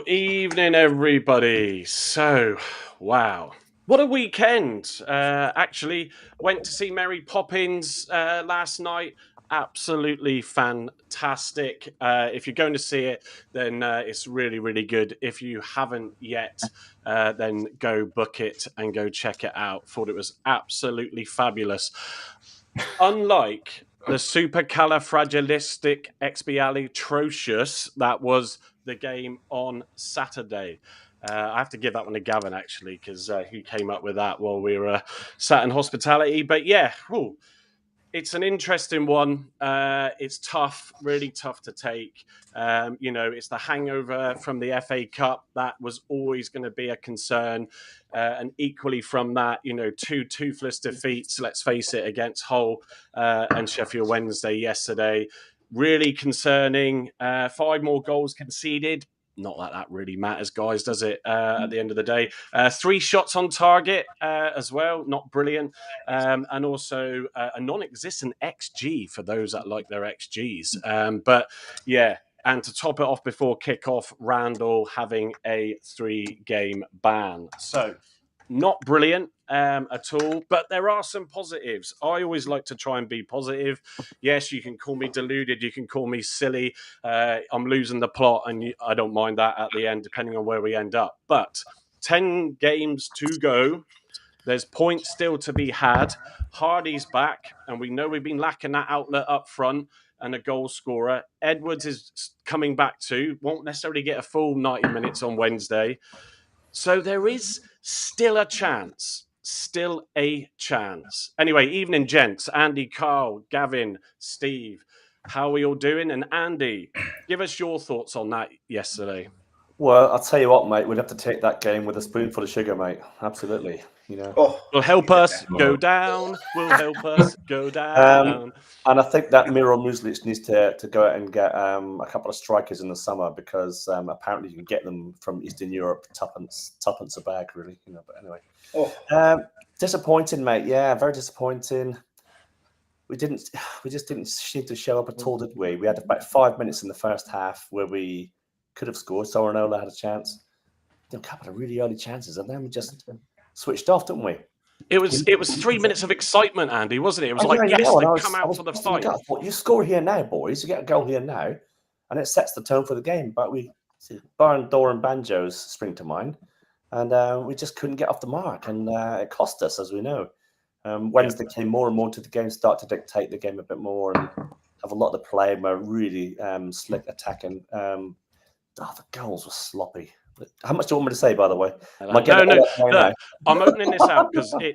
Evening, everybody. Wow. What a weekend. Actually, went to see Mary Poppins last night. Absolutely fantastic. If you're going to see it, then it's really, really good. If you haven't yet, then go book it and go check it out. Thought it was absolutely fabulous. Unlike the supercalifragilisticexpialidocious that was the game on Saturday. I have to give that one to Gavin, actually, because he came up with that while we were sat in hospitality. But yeah, it's an interesting one. It's tough, really tough to take. It's the hangover from the FA Cup that was always going to be a concern. And equally from that, two toothless defeats, let's face it, against Hull and Sheffield Wednesday yesterday. Really concerning. 5 more goals conceded. Not that that really matters, guys, does it, at the end of the day? 3 shots on target as well, not brilliant. And also a non-existent XG for those that like their XGs. But yeah, and to top it off before kickoff, Randall having a 3-game ban. So not brilliant at all, but there are some positives. I always like to try and be positive. Yes, you can call me deluded, you can call me silly. I'm losing the plot, and I don't mind that at the end, depending on where we end up. But 10 games to go. There's points still to be had. Hardy's back, and we know we've been lacking that outlet up front and a goal scorer. Edwards is coming back too. Won't necessarily get a full 90 minutes on Wednesday. So there is still a chance. Still a chance. Anyway, evening, gents. Andy, Carl, Gavin, Steve. How are we all doing? And Andy, give us your thoughts on that yesterday. Well, I'll tell you what, mate. We'd have to take that game with a spoonful of sugar, mate. Absolutely. Will help us go down. Will help us go down. And I think that Miro Muslic needs to go out and get a couple of strikers in the summer because apparently you can get them from Eastern Europe, tuppence a bag, really. But anyway, disappointing, mate. Yeah, very disappointing. We just didn't seem to show up at all, did we? We had about 5 minutes in the first half where we could have scored. Sorinola had a chance, a couple of really early chances, and then we just switched off, didn't we? It was 3 minutes of excitement, Andy, wasn't it? It was come out for the fight. I thought, you score here now, boys. You get a goal here now, and it sets the tone for the game. But Barn, Door, and Banjos spring to mind, and we just couldn't get off the mark, and it cost us, as we know. Wednesday came more and more to the game, start to dictate the game a bit more, and have a lot of the play. Were really slick attacking. The goals were sloppy. How much do you want me to say, by the way? No. I'm opening this out because I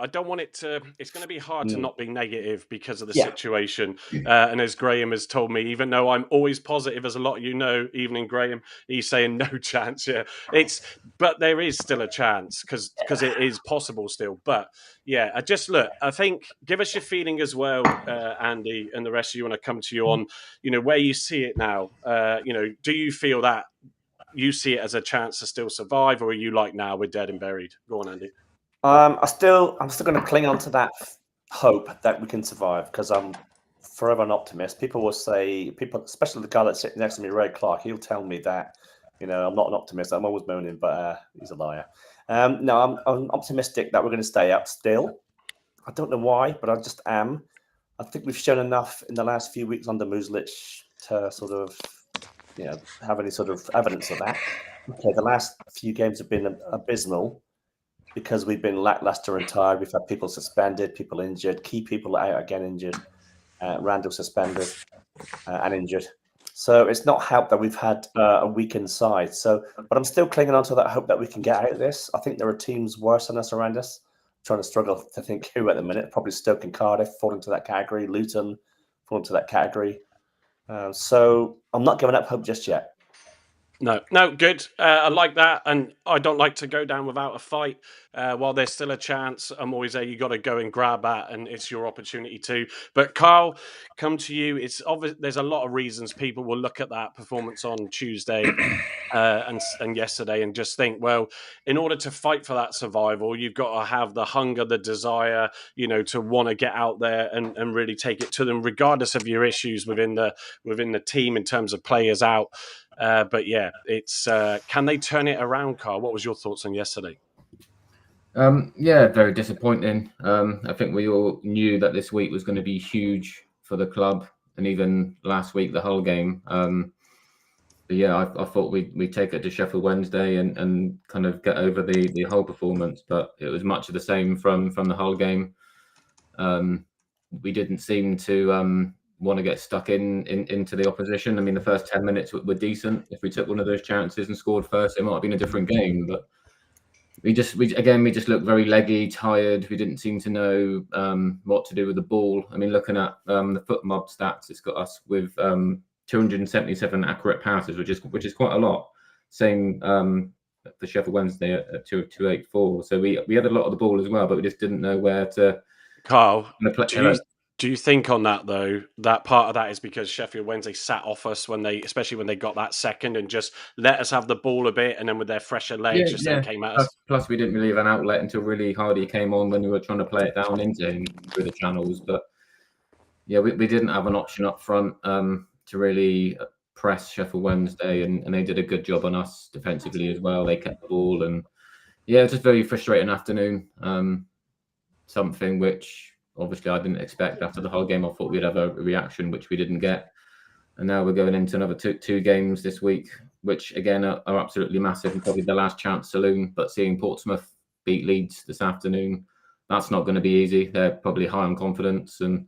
don't want it to. It's going to be hard to not be negative because of the situation. And as Graham has told me, even though I'm always positive, as a lot of you know, evening Graham, he's saying no chance. Yeah, but there is still a chance because it is possible still. But yeah, I think give us your feeling as well, Andy, and the rest of you want to come to you on, where you see it now. Do you feel that you see it as a chance to still survive, or are you like, now we're dead and buried? Go on, Andy. I'm still going to cling on to that hope that we can survive because I'm forever an optimist. People will say, especially the guy that's sitting next to me, Ray Clark, he'll tell me that, I'm not an optimist. I'm always moaning, but he's a liar. No, I'm optimistic that we're going to stay up still. I don't know why, but I just am. I think we've shown enough in the last few weeks under Muslic to sort of have any sort of evidence of that. Okay, the last few games have been abysmal because we've been lackluster and tired. We've had people suspended, people injured, key people out again injured, Randall suspended and injured. So it's not helped that we've had a weakened side. But I'm still clinging on to that hope that we can get out of this. I think there are teams worse than us around us. I'm trying to struggle to think who at the minute. Probably Stoke and Cardiff fall into that category. Luton fall into that category. So I'm not giving up hope just yet. No, good. I like that, and I don't like to go down without a fight. While there's still a chance, I'm always there. You got to go and grab that, and it's your opportunity too. But Carl, come to you. It's obvious. There's a lot of reasons people will look at that performance on Tuesday and yesterday and just think, well, in order to fight for that survival, you've got to have the hunger, the desire, to want to get out there and really take it to them, regardless of your issues within the team in terms of players out. But yeah, it's can they turn it around, Carl? What was your thoughts on yesterday? Yeah, very disappointing. I think we all knew that this week was going to be huge for the club, and even last week, the whole game. But yeah, I thought we'd take it to Sheffield Wednesday and kind of get over the whole performance, but it was much of the same from the whole game. We didn't seem to want to get stuck into the opposition. I mean, the first 10 minutes were decent. If we took one of those chances and scored first, it might have been a different game. But we just looked very leggy, tired. We didn't seem to know what to do with the ball. I mean, looking at the foot mob stats, it's got us with 277 accurate passes, which is quite a lot. Same for Sheffield Wednesday at 284. So we had a lot of the ball as well, but we just didn't know where to. Carl, do you think on that though, that part of that is because Sheffield Wednesday sat off us especially when they got that second and just let us have the ball a bit, and then with their fresher legs then came at us. Plus, we didn't really have an outlet until really Hardy came on when we were trying to play it down into him through the channels. But yeah, we didn't have an option up front to really press Sheffield Wednesday, and they did a good job on us defensively as well. They kept the ball, and yeah, it's just a very frustrating afternoon. Something which obviously I didn't expect after the whole game. I thought we'd have a reaction, which we didn't get. And now we're going into another two games this week, which again are absolutely massive and probably the last chance saloon. But seeing Portsmouth beat Leeds this afternoon, that's not going to be easy. They're probably high on confidence, and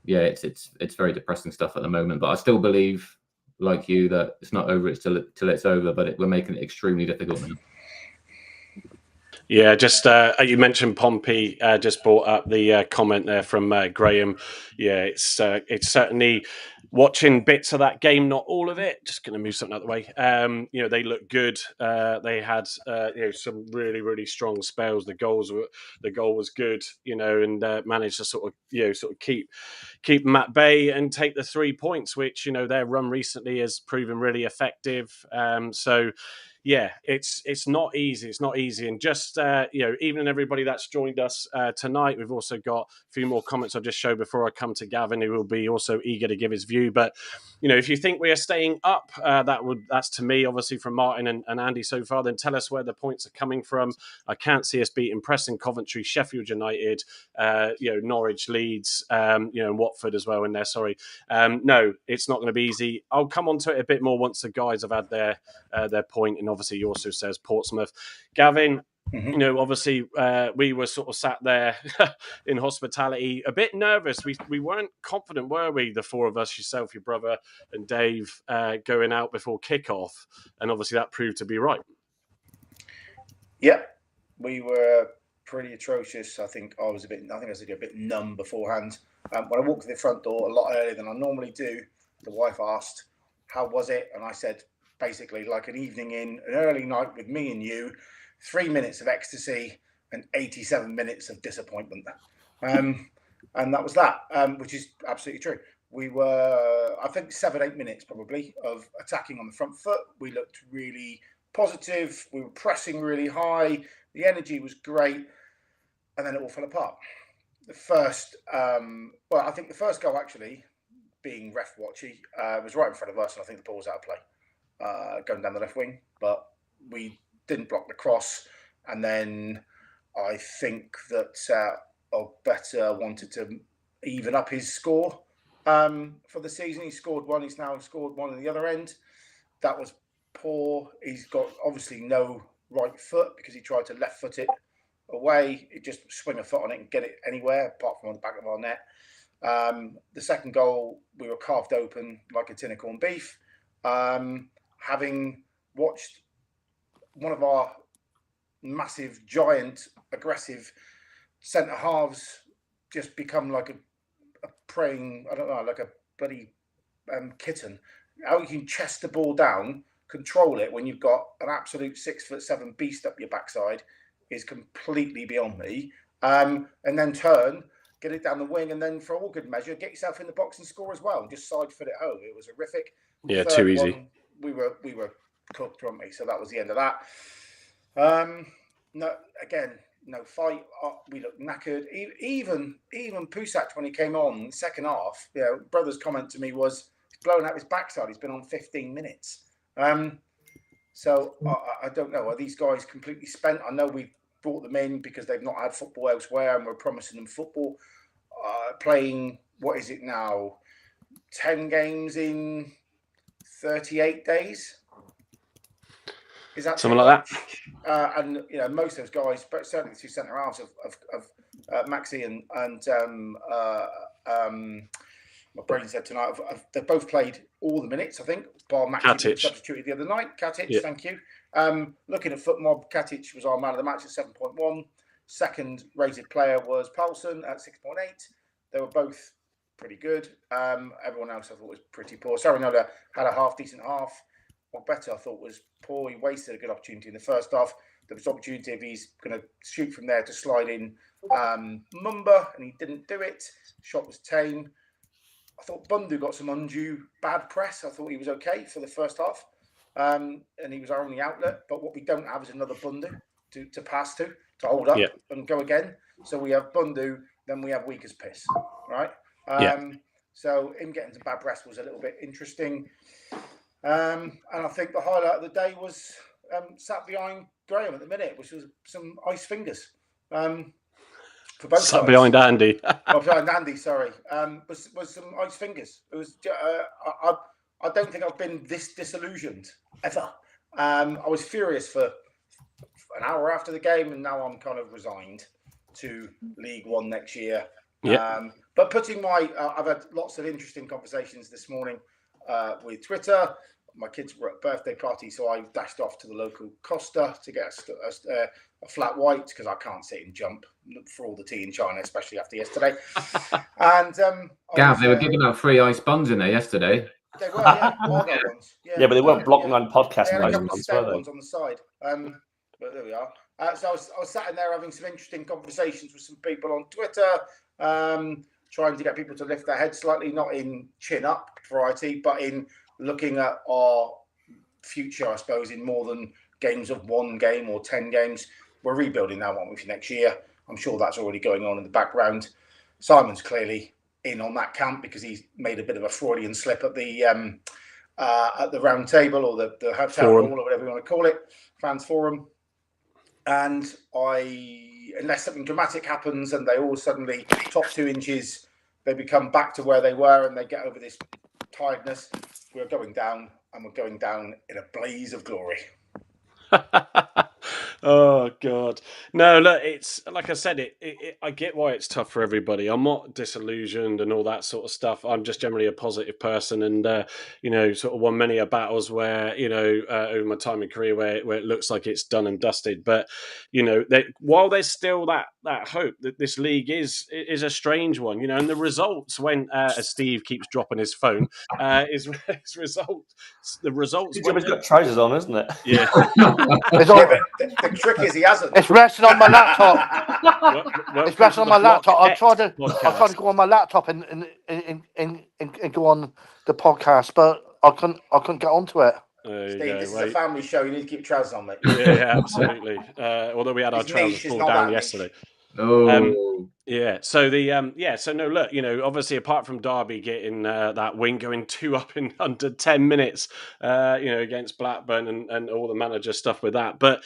yeah, it's very depressing stuff at the moment. But I still believe, like you, that it's not over till it's over. But we're making it extremely difficult now. Yeah, just you mentioned Pompey. Just brought up the comment there from Graham. Yeah, it's certainly watching bits of that game, not all of it. Just going to move something out of the way. They look good. They had some really really strong spells. The goal was good. And managed to sort of keep them at bay and take the 3 points, which their run recently has proven really effective. So. Yeah, it's not easy. It's not easy. And just, even everybody that's joined us tonight, we've also got a few more comments I'll just show before I come to Gavin, who will be also eager to give his view. But, if you think we are staying up, that's to me, obviously, from Martin and Andy so far, then tell us where the points are coming from. I can't see us beating Preston, Coventry, Sheffield United, Norwich, Leeds, and Watford as well in there. Sorry. No, it's not going to be easy. I'll come on to it a bit more once the guys have had their point, and obviously he also says Portsmouth. Gavin, obviously we were sort of sat there in hospitality, a bit nervous. We weren't confident, were we? The four of us, yourself, your brother, and Dave, going out before kickoff, and obviously that proved to be right. Yeah, we were pretty atrocious. I think I was a bit numb beforehand. When I walked to the front door a lot earlier than I normally do, the wife asked, "How was it?" And I said, basically like an evening in an early night with me and you, 3 minutes of ecstasy and 87 minutes of disappointment. And that was that, which is absolutely true. We were, I think, 7-8 minutes probably of attacking on the front foot. We looked really positive. We were pressing really high. The energy was great. And then it all fell apart. The first, I think the first goal actually, being ref watchy, was right in front of us. And I think the ball was out of play. Going down the left wing, but we didn't block the cross. And then I think that Ogbeta wanted to even up his score for the season. He scored one. He's now scored one on the other end. That was poor. He's got obviously no right foot because he tried to left foot it away. It just swing a foot on it and get it anywhere apart from on the back of our net. The second goal, we were carved open like a tin of corned beef. Having watched one of our massive, giant, aggressive centre halves just become like a preying, like a bloody kitten. How you can chest the ball down, control it when you've got an absolute 6'7" beast up your backside is completely beyond me. And then turn, get it down the wing, and then for all good measure, get yourself in the box and score as well. And just side foot it home. It was horrific. Yeah, too easy. We were cooked, weren't we? So that was the end of that. No fight. We looked knackered. Even Pusac, when he came on in the second half, brother's comment to me was, he's blowing out his backside. He's been on 15 minutes. So I don't know. Are these guys completely spent? I know we've brought them in because they've not had football elsewhere, and we're promising them football. Playing, what is it now? 10 games in 38 days. Is that something like that? And most of those guys, but certainly the two centre halves of Maxi and my brain said tonight, they've both played all the minutes, I think, bar Maxi being substituted the other night. Katic, thank you. Looking at FootMob, Katic was our man of the match at 7.1. Second rated player was Paulson at 6.8. They were both pretty good. Everyone else I thought was pretty poor. Sarinola had a half-decent half. Better I thought was poor. He wasted a good opportunity in the first half. There was opportunity if he's going to shoot from there to slide in Mumba, and he didn't do it. Shot was tame. I thought Bundu got some undue bad press. I thought he was okay for the first half, and he was our only outlet. But what we don't have is another Bundu to pass to hold up and go again. So we have Bundu, then we have weak as piss, right? So him getting some bad press was a little bit interesting. And I think the highlight of the day was sat behind Graham at the minute, which was some ice fingers. For both sat behind Andy. Behind Andy, sorry. Was some ice fingers. It was. I don't think I've been this disillusioned ever. I was furious for an hour after the game, and now I'm kind of resigned to League One next year. But putting I've had lots of interesting conversations this morning with Twitter. My kids were at a birthday party, so I dashed off to the local Costa to get a flat white because I can't sit and jump for all the tea in China, especially after yesterday. And Gav, they were giving out free ice buns in there yesterday. They were, Argyle ones. Yeah, but they weren't blocking on podcast. They had a couple of spare ones on the side. But there we are. So I was sat in there having some interesting conversations with some people on Twitter, trying to get people to lift their heads slightly, not in chin up variety, but in looking at our future, I suppose, in more than games of one game or 10 games. We're rebuilding that one for next year. I'm sure that's already going on in the background. Simon's clearly in on that camp because he's made a bit of a Freudian slip at the round table or the town hall or whatever you want to call it, fans forum. And unless something dramatic happens and they all suddenly top 2 inches, they become back to where they were and they get over this tiredness, we're going down, and we're going down in a blaze of glory. Oh God, no! Look, it's like I said. I get why it's tough for everybody. I'm not disillusioned and all that sort of stuff. I'm just generally a positive person, and sort of won many a battles where over my time in career where it looks like it's done and dusted. But while there's still that hope that this league is a strange one, and the results when as Steve keeps dropping his phone, the results. He's got trousers on, isn't it? Yeah. The trick is he hasn't. It's resting on my laptop. It's resting on my laptop. I tried to go on my laptop and go on the podcast, but I couldn't get onto it. Steve, this is a family show. You need to keep trousers on, mate. Yeah, absolutely. Although we had our trousers pulled down yesterday. Yeah. So So no, look. Obviously, apart from Derby getting that win, going 2 up in under 10 minutes, against Blackburn and all the manager stuff with that, but.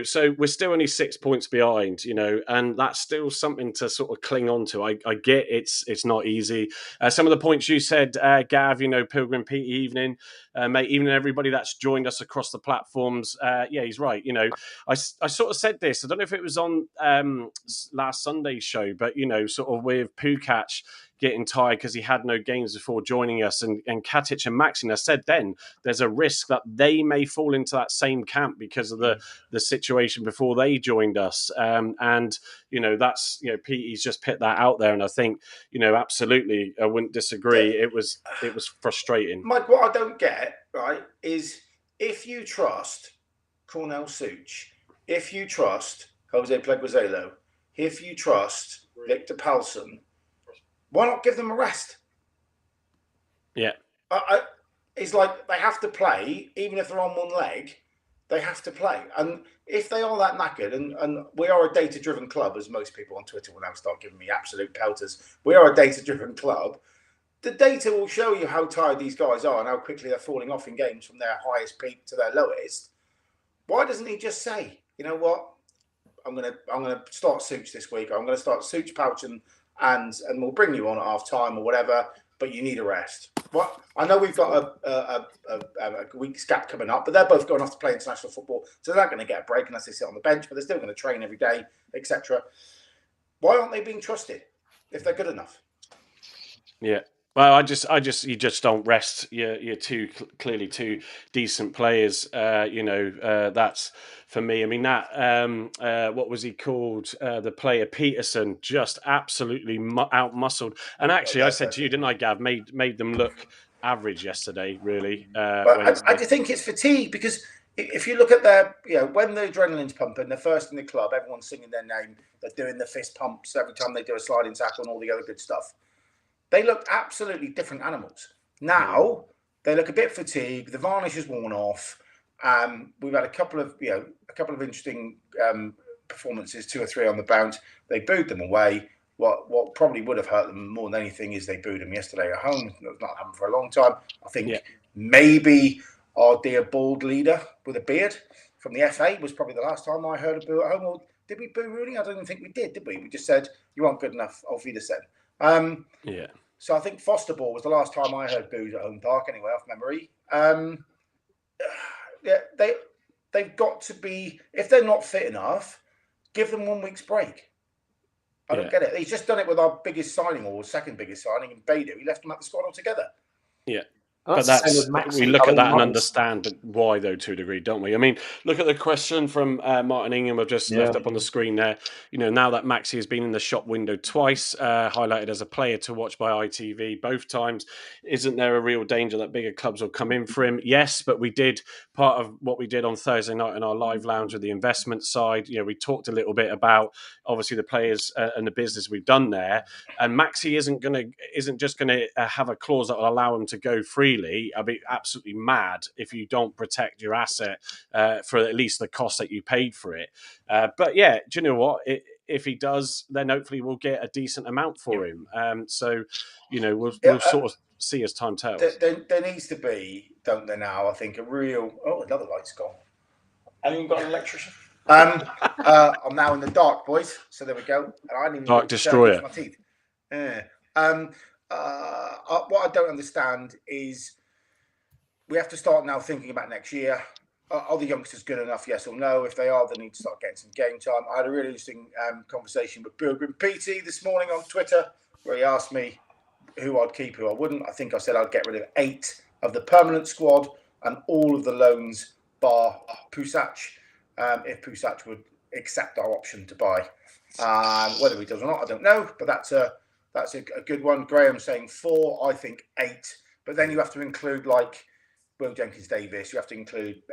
So we're still only 6 points behind, and that's still something to sort of cling on to. I get it's not easy. Some of the points you said, Gav, Pilgrim Pete evening, mate, even everybody that's joined us across the platforms. He's right. I sort of said this. I don't know if it was on last Sunday's show, but, sort of with Pukac getting tired because he had no games before joining us, and Katic and Maxine, I said then there's a risk that they may fall into that same camp because of the situation before they joined us. That's Petey's just put that out there, and I think absolutely I wouldn't disagree. It was frustrating. Mike, what I don't get right is if you trust Cornell Such, if you trust Jose Pleguezuelo, if you trust Victor Palsson, why not give them a rest? Yeah. It's like they have to play, even if they're on one leg, they have to play. And if they are that knackered, and we are a data-driven club, as most people on Twitter will now start giving me absolute pelters, we are a data-driven club, the data will show you how tired these guys are and how quickly they're falling off in games from their highest peak to their lowest. Why doesn't he just say, you know what, I'm gonna start Such this week. I'm gonna start Such, Pouch, and we'll bring you on at half time or whatever. But you need a rest. What I know we've got a week's gap coming up, but they're both going off to play international football, so they're not going to get a break unless they sit on the bench. But they're still going to train every day, etc. Why aren't they being trusted if they're good enough? Yeah. Well, you just don't rest. You're clearly two decent players. That's for me. I mean, that what was he called? The player Peterson just absolutely out-muscled. And actually, I said to you, didn't I, Gav? Made them look average yesterday. Really. But I just think it's fatigue because if you look at their, when the adrenaline's pumping, they're first in the club. Everyone's singing their name. They're doing the fist pumps every time they do a sliding tackle and all the other good stuff. They look absolutely different animals. Now they look a bit fatigued. The varnish has worn off. We've had a couple of interesting performances, 2 or 3 on the bounce. They booed them away. What probably would have hurt them more than anything is they booed them yesterday at home. It's not happened for a long time. I think maybe our dear bald leader with a beard from the FA was probably the last time I heard a boo at home. Or did we boo Rooney? I don't even think we did we? We just said you aren't good enough. Auf Wiedersehen. So I think Foster Ball was the last time I heard booed at Home Park, anyway, off memory. They've got to be, if they're not fit enough, give them 1 week's break. I don't get it. He's just done it with our biggest signing or second biggest signing in Bader. He left him at the squad altogether. Yeah. But we look at that and understand why, though, to a degree, don't we? I mean, look at the question from Martin Ingham. I've just left up on the screen there. Now that Maxi has been in the shop window twice, highlighted as a player to watch by ITV both times, isn't there a real danger that bigger clubs will come in for him? Yes, but we did part of what we did on Thursday night in our live lounge with the investment side. We talked a little bit about obviously the players and the business we've done there. And Maxi isn't just going to have a clause that will allow him to go freely. I'd be absolutely mad if you don't protect your asset for at least the cost that you paid for it. But yeah, do you know what? If he does, then hopefully we'll get a decent amount for him. So, we'll sort of see as time tells. There needs to be, don't there now, I think, a real... Oh, another light's gone. Anyone got an electrician? I'm now in the dark, boys. So there we go. And I didn't even Dark Destroyer. My teeth. What I don't understand is we have to start now thinking about next year. Are the youngsters good enough? Yes or no? If they are, they need to start getting some game time. I had a really interesting conversation with Pilgrim PT this morning on Twitter where he asked me who I'd keep, who I wouldn't. I think I said I'd get rid of 8 of the permanent squad and all of the loans bar Pusac, if Pusac would accept our option to buy. Whether he does or not, I don't know, but that's a good one. Graham saying 4, I think 8. But then you have to include like Will Jenkins-Davis. You have to include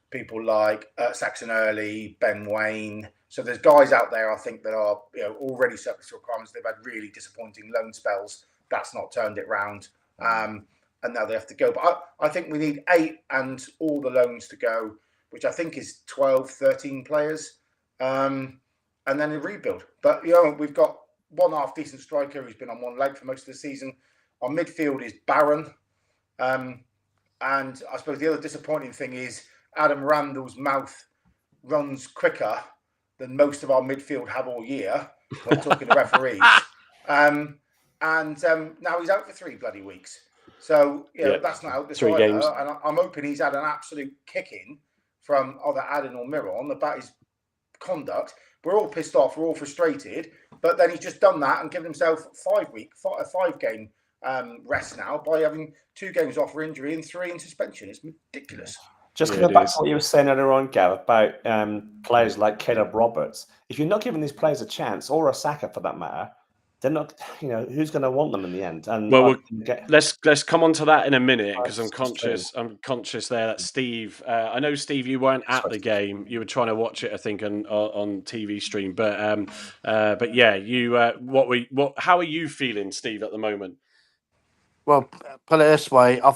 people like Saxon Early, Ben Wayne. So there's guys out there, I think, that are already surplus to requirements. They've had really disappointing loan spells. That's not turned it round. And now they have to go. But I think we need 8 and all the loans to go, which I think is 12, 13 players. And then a rebuild. But, we've got one half decent striker who's been on one leg for most of the season. Our midfield is barren. And I suppose the other disappointing thing is Adam Randall's mouth runs quicker than most of our midfield have all year. I'm talking to referees. And now he's out for 3 bloody weeks. So, that's not out this 3 games. And I'm hoping he's had an absolute kicking from either Adam or Miron about his conduct. We're all pissed off. We're all frustrated. But then he's just done that and given himself a 5-game rest now by having 2 games off for injury and 3 in suspension. It's ridiculous. Just going back to what you were saying earlier on, Gav, about players like Caleb Roberts. If you're not giving these players a chance, or a Saka for that matter, they're not. Who's going to want them in the end? And let's come on to that in a minute because I'm conscious there that Steve. I know Steve, you weren't at the game. You were trying to watch it, I think, on TV stream. But yeah, you. How are you feeling, Steve, at the moment? Well, put it this way, I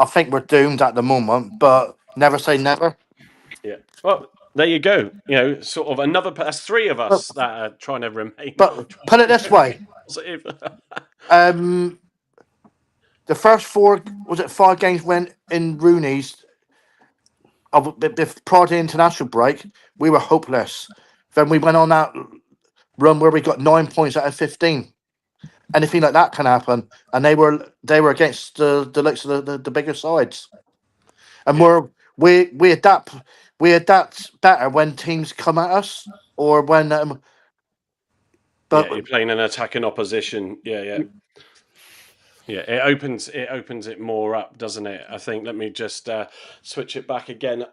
think we're doomed at the moment, but never say never. Yeah. Well, there you go. Sort of another. That's 3 of us that are trying to remain. But put it this way, positive. The first 5 games went in Rooney's prior to the international break, we were hopeless. Then we went on that run where we got 9 points out of 15. Anything like that can happen, and they were against the likes of the bigger sides, and we adapt better when teams come at us or when but you're playing an attacking opposition. Yeah, it opens it more up, doesn't it? I think. Let me just switch it back again.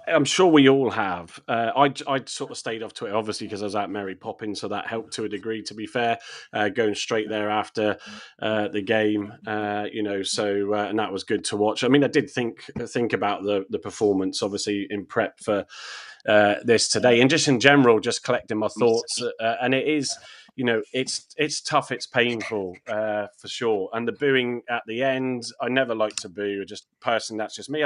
I'm sure we all have. I sort of stayed off Twitter, obviously, because I was at Mary Poppins, so that helped to a degree. To be fair, going straight there after the game, so and that was good to watch. I mean, I did think about the performance, obviously, in prep for this today, and just in general, just collecting my thoughts. And it is. It's tough, it's painful for sure. And the booing at the end, I never like to boo. Just personally, that's just me.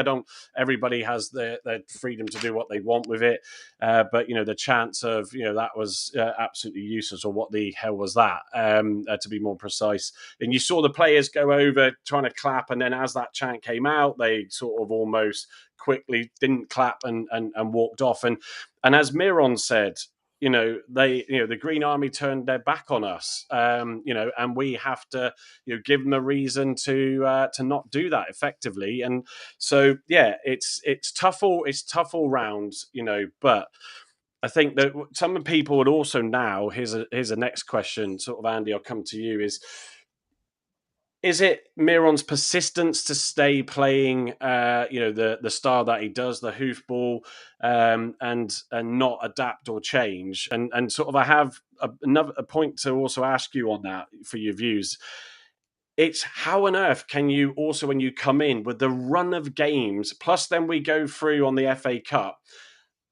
Everybody has their freedom to do what they want with it. But the chance of that was absolutely useless, or what the hell was that? To be more precise. And you saw the players go over trying to clap, and then as that chant came out, they sort of almost quickly didn't clap and walked off. And as Miron said, the Green Army turned their back on us, and we have to, give them a reason to not do that effectively. And so, it's tough all round, but I think that some people would also now, here's a next question, sort of, Andy, I'll come to you, is it Miron's persistence to stay playing, the style that he does, the hoofball, and not adapt or change? And sort of, I have a point to also ask you on that for your views. It's how on earth can you also, when you come in with the run of games, plus then we go through on the FA Cup.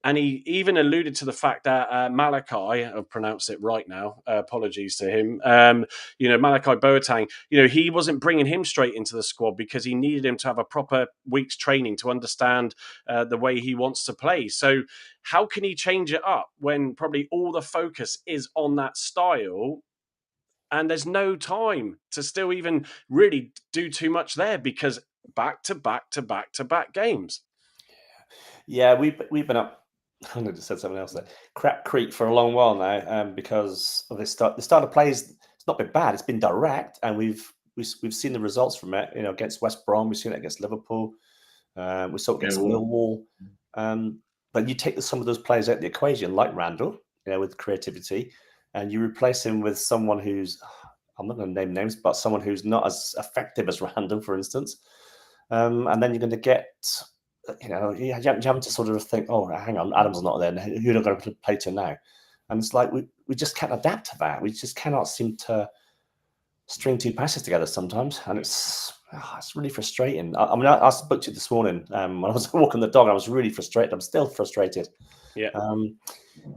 And he even alluded to the fact that Malachi, I've pronounced it right now, apologies to him, Malachi Boateng, he wasn't bringing him straight into the squad because he needed him to have a proper week's training to understand the way he wants to play. So how can he change it up when probably all the focus is on that style? And there's no time to still even really do too much there because back to back games. Yeah, we've been up. I'm going to say something else there. Crap Creek for a long while now, because of this start. The start of play it's not been bad. It's been direct, and we've seen the results from it. Against West Brom, we've seen it against Liverpool. We saw it against Millwall. But you take some of those players out of the equation, like Randall, with creativity, and you replace him with someone who's, I'm not going to name names, but someone who's not as effective as Randall, for instance. And then you're going to get. You have to sort of think, oh, hang on, Adam's not there. Who are they going to play to now? And it's like we just can't adapt to that. We just cannot seem to string two passes together sometimes, and it's really frustrating. I spoke to you this morning when I was walking the dog. I was really frustrated. I'm still frustrated. Yeah.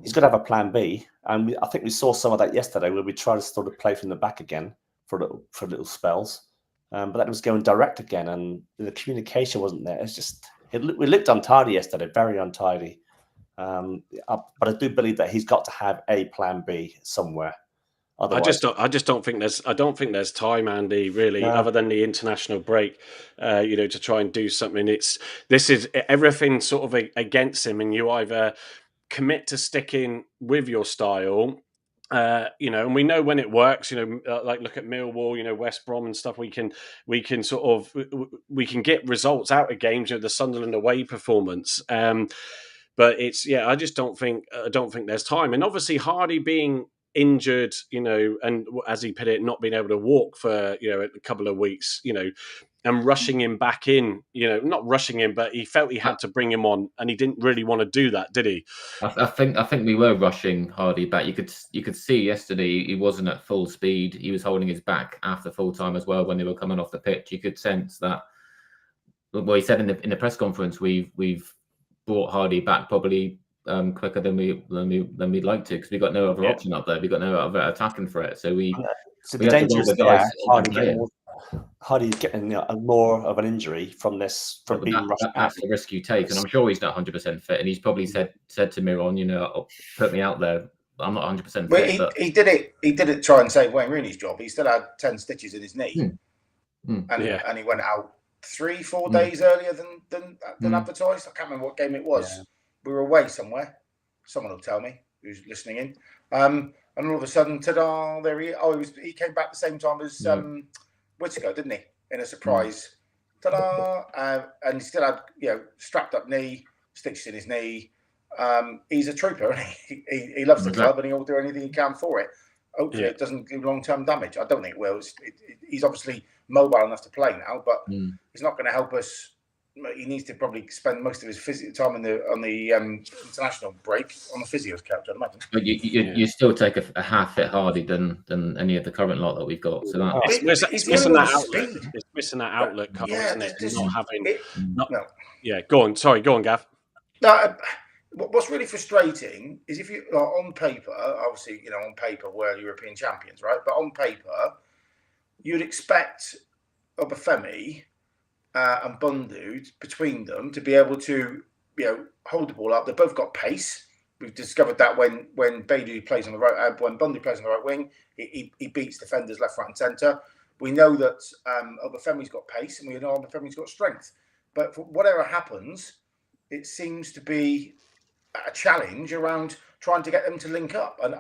He's got to have a plan B, and I think we saw some of that yesterday where we tried to sort of play from the back again for little spells, but that was going direct again, and the communication wasn't there. It's just. We looked untidy yesterday, very untidy. But I do believe that he's got to have a plan B somewhere. Otherwise, I just don't think there's time, Andy, really, other than the international break, to try and do something. This is everything sort of against him, and you either commit to sticking with your style. And we know when it works, like look at Millwall, West Brom and stuff, we can get results out of games, the Sunderland away performance. But I just don't think there's time. And obviously Hardy being injured, and as he put it, not being able to walk for, a couple of weeks, and rushing him back in, not rushing him, but he felt he had to bring him on, and he didn't really want to do that, did he? I think we were rushing Hardy back. You could see yesterday he wasn't at full speed. He was holding his back after full time as well when they were coming off the pitch. You could sense that. Well, he said in the press conference, we've brought Hardy back probably quicker than we'd like to, because we got no other option up there. We got no other attacking threat. So we the danger is Hardy's getting more of an injury from being rushed back. That's the risk you take, and I'm sure he's not 100% fit. And he's probably said to Miron, put me out there I'm not 100% Well, fit. But he did it. He did it. Try and save Wayne Rooney's job. He still had 10 stitches in his knee, and he went out 3-4 days earlier than advertised. I can't remember what game it was. Yeah. We were away somewhere. Someone will tell me who's listening in. And all of a sudden, ta-da! There he. Oh, he came back the same time as Whittaker, didn't he? In a surprise, ta-da! And he still had strapped up knee, stitches in his knee. He's a trooper, and he loves the club, and he'll do anything he can for it. Hopefully, it doesn't do long-term damage. I don't think it will. He's obviously mobile enough to play now, but he's not going to help us. He needs to probably spend most of his time on the international break on the physio's couch, I'd imagine. But you still take a half-fit Hardy than any of the current lot that we've got. So that it's missing that outlet. It's missing that outlet, Carl, isn't it? Go on. Sorry, go on, Gav. No, what's really frustrating is if you on paper, obviously, on paper we're European champions, right? But on paper, you'd expect Obafemi and Bundu between them to be able to, hold the ball up. They've both got pace. We've discovered that when Beidou plays on the right, when Bundu plays on the right wing, he beats defenders left, right, and centre. We know that Obafemi's got pace, and we know Obafemi's got strength. But for whatever happens, it seems to be a challenge around trying to get them to link up. And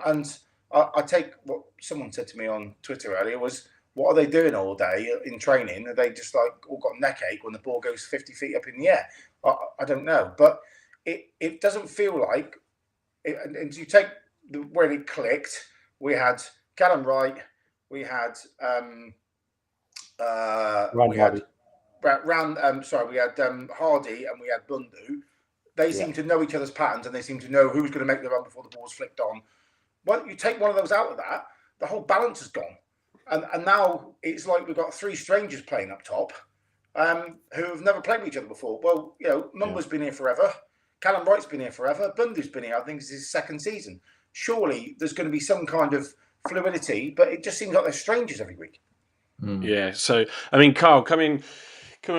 I take what someone said to me on Twitter earlier was, what are they doing all day in training? Are they just all got neck ache when the ball goes 50 feet up in the air? I don't know. But it doesn't feel like, and you take when it clicked, we had Callum Wright, we had Hardy, and we had Bundu. They seem to know each other's patterns, and they seem to know who's going to make the run before the ball's flicked on. Well, you take one of those out of that, the whole balance is gone. And now it's like we've got three strangers playing up top who have never played with each other before. Well, Mumba's been here forever. Callum Wright's been here forever. Bundu's been here, I think it's his second season. Surely there's going to be some kind of fluidity, but it just seems like they're strangers every week. Yeah, so, I mean, Carl, coming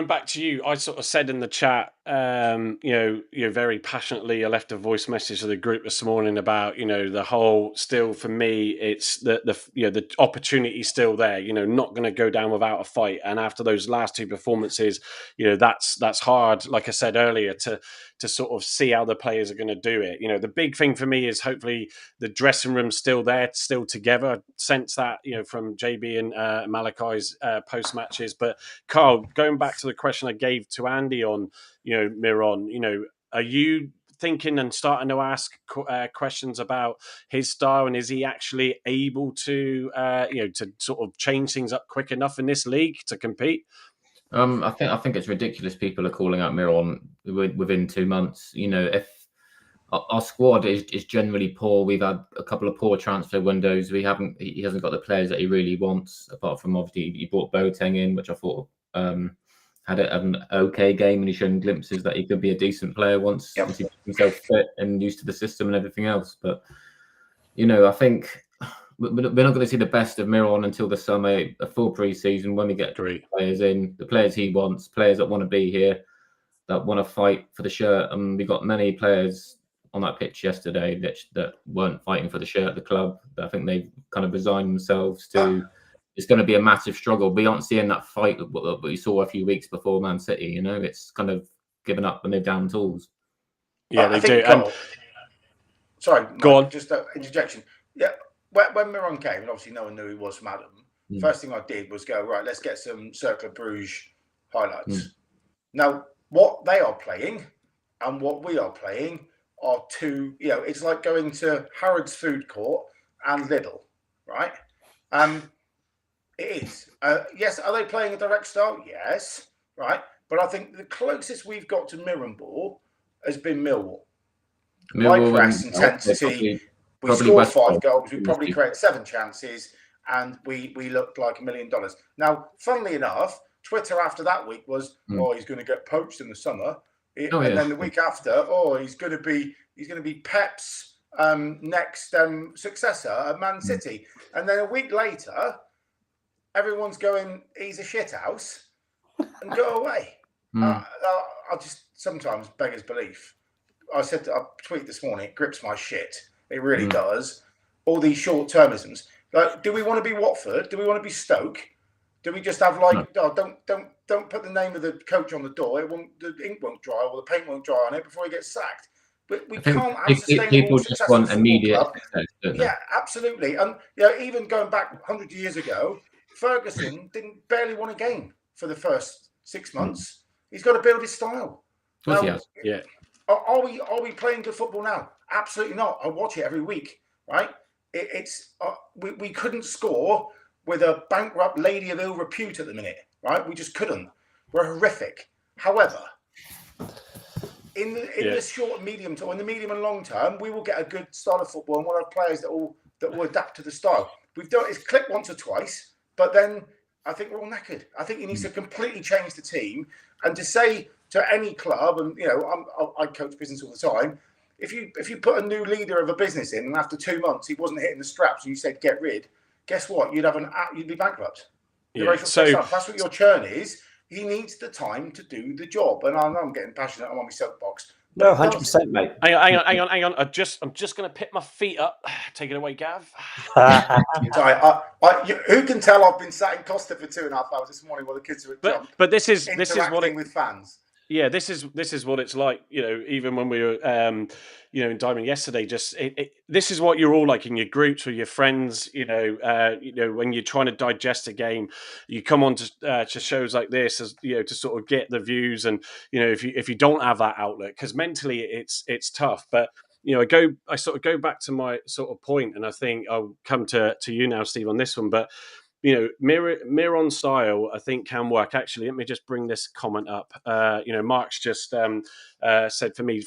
back to you, I sort of said in the chat, very passionately, I left a voice message to the group this morning about, the whole, still for me, it's the opportunity still there, not going to go down without a fight. And after those last two performances, that's hard, like I said earlier, to sort of see how the players are going to do it. The big thing for me is hopefully the dressing room's still there, still together. I sense that, from JB and Malachi's post matches. But Carl, going back to the question I gave to Andy on, Miron, are you thinking and starting to ask questions about his style, and is he actually able to, to sort of change things up quick enough in this league to compete? I think it's ridiculous. People are calling out Miron within 2 months. If our squad is generally poor, we've had a couple of poor transfer windows. He hasn't got the players that he really wants. Apart from obviously he brought Boateng in, which I thought had an okay game, and he's shown glimpses that he could be a decent player once he gets himself fit and used to the system and everything else. But I think we're not going to see the best of Miron until the summer, a full pre-season, when we get players in, the players he wants, players that want to be here, that want to fight for the shirt. And we got many players on that pitch yesterday that weren't fighting for the shirt at the club. I think they've kind of resigned themselves to it's going to be a massive struggle. We aren't seeing that fight that we saw a few weeks before Man City. It's kind of given up when they're down tools. Yeah, they do. Sorry, go on. Just an interjection. Yeah, when Miron came, and obviously no one knew he was from Adam, first thing I did was go, right, let's get some Cercle Bruges highlights. Now, what they are playing and what we are playing are two, it's like going to Harrods Food Court and Lidl, right? It is. Yes, are they playing a direct style? Yes, right. But I think the closest we've got to Miron ball has been Millwall. High press intensity. We scored 5 goals. We probably created 7 chances, and we looked like $1 million. Now, funnily enough, Twitter after that week was, he's going to get poached in the summer, then the week after, he's going to be Pep's next successor at Man City, and then a week later, everyone's going, he's a shithouse, and go away. I just sometimes beggars belief. I tweeted this morning, it grips my shit It really does. All these short-termisms. Like, do we want to be Watford? Do we want to be Stoke? Do we just have don't put the name of the coach on the door? The ink won't dry or the paint won't dry on it before he gets sacked. But we can't have sustainable, people just successful want football immediate club. success, don't they? Yeah, absolutely. And even going back 100 years ago, Ferguson barely won a game for the first 6 months. He's got to build his style. Of course he has. Yeah. Are we playing good football now? Absolutely not. I watch it every week. Right? We couldn't score with a bankrupt lady of ill repute at the minute. Right? We just couldn't. We're horrific. However, in the short and medium term, in the medium and long term, we will get a good style of football, and we'll have players that will adapt to the style. We've done it's clicked once or twice, but then I think we're all knackered. I think he needs to completely change the team, and to say to any club, and I coach business all the time. If you put a new leader of a business in, and after 2 months he wasn't hitting the straps, and you said get rid, guess what? You'd be bankrupt. So that's what your churn is. He needs the time to do the job, and I know I'm getting passionate. I'm on my soapbox. No, 100%, mate. Hang on. I'm just going to pick my feet up. Take it away, Gav. Who can tell I've been sat in Costa for 2.5 hours this morning while the kids are at jump? But this is what with fans. Yeah, this is what it's like. Even when we were, in Diamond yesterday, this is what you're all like in your groups with your friends. When you're trying to digest a game, you come on to shows like this, as to sort of get the views. And if you don't have that outlet, because mentally it's tough. But I sort of go back to my sort of point, and I think I'll come to you now, Steve, on this one. But mirror on style, I think, can work. Actually, let me just bring this comment up. Mark's just said, for me,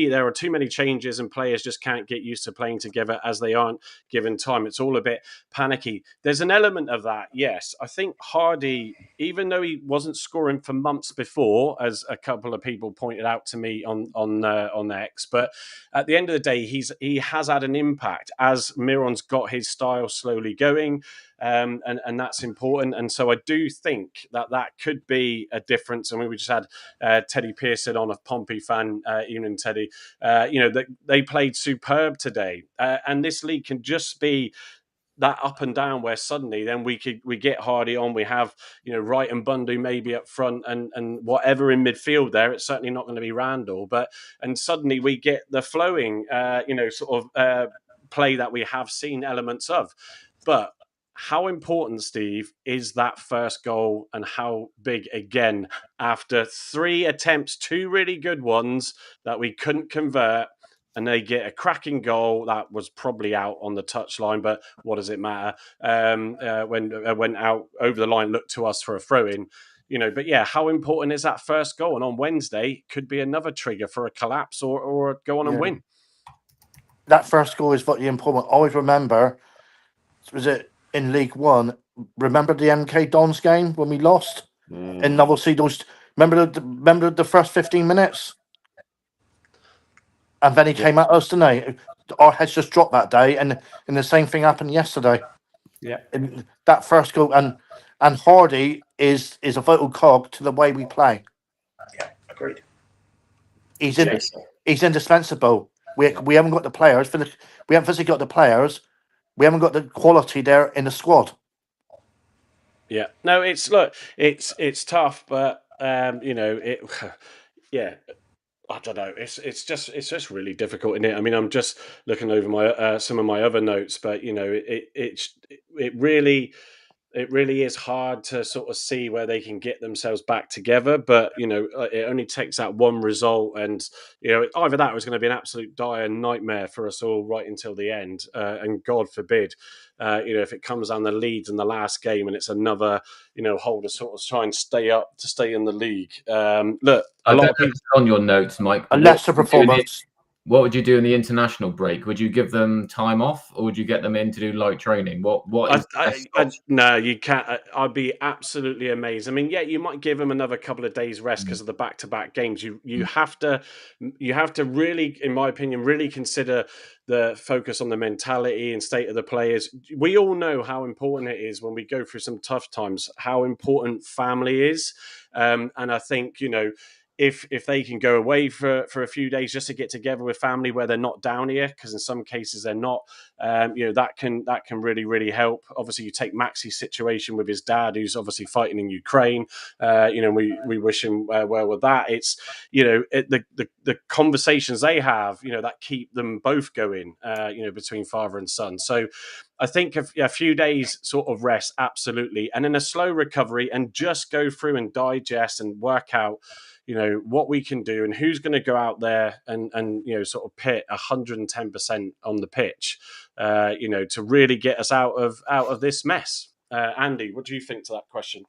there are too many changes and players just can't get used to playing together as they aren't given time. It's all a bit panicky. There's an element of that, yes. I think Hardy, even though he wasn't scoring for months before, as a couple of people pointed out to me on X, but at the end of the day, he has had an impact as Miron's got his style slowly going. And that's important. And so I do think that could be a difference. I mean, we just had Teddy Pearson on, a Pompey fan, evening Teddy. They played superb today. And this league can just be that up and down where suddenly then we get Hardy on, we have Wright and Bundu maybe up front and whatever in midfield there. It's certainly not going to be Randall, and suddenly we get the flowing play that we have seen elements of. But how important, Steve, is that first goal, and how big, again, after 3 attempts, 2 really good ones that we couldn't convert, and they get a cracking goal that was probably out on the touchline, but what does it matter? When it went out over the line, looked to us for a throw-in. But yeah, how important is that first goal? And on Wednesday, could be another trigger for a collapse or go on and win. That first goal is very important. Always remember, was it in League One? Remember the MK Dons game when we lost? And obviously those. Remember the first 15 minutes, and then he came at us, didn't he? Our heads just dropped that day, and the same thing happened yesterday. Yeah, and that first goal, and Hardy is a vital cog to the way we play. Yeah, agreed. He's indispensable. We haven't got the players we haven't physically got the players. We haven't got the quality there in the squad. Yeah, no, it's tough, but yeah, I don't know. It's just really difficult, isn't it? I mean, I'm just looking over my some of my other notes, but it really is hard to sort of see where they can get themselves back together. But it only takes that one result, and either that was going to be an absolute dire nightmare for us all right until the end. And God forbid, if it comes down the Leeds in the last game and it's another hole to sort of try and stay in the league. Look, a lot of people on your notes, Mike. A lesser performance. What would you do in the international break? Would you give them time off, or would you get them in to do light training? What is no, you can't. I'd be absolutely amazed. I mean, yeah, you might give them another couple of days rest because of the back-to-back games. You have to really, in my opinion, really consider the focus on the mentality and state of the players. We all know how important it is when we go through some tough times, how important family is. And I think, if they can go away for a few days just to get together with family where they're not down here, because in some cases they're not, that can really, really help. Obviously, you take Maxi's situation with his dad, who's obviously fighting in Ukraine. We wish him well with that. It's the conversations they have, that keep them both going, between father and son. So I think a few days sort of rest, absolutely, and then a slow recovery, and just go through and digest and work out, what we can do and who's going to go out there and sort of pit 110% on the pitch, to really get us out of this mess. Andy, what do you think to that question?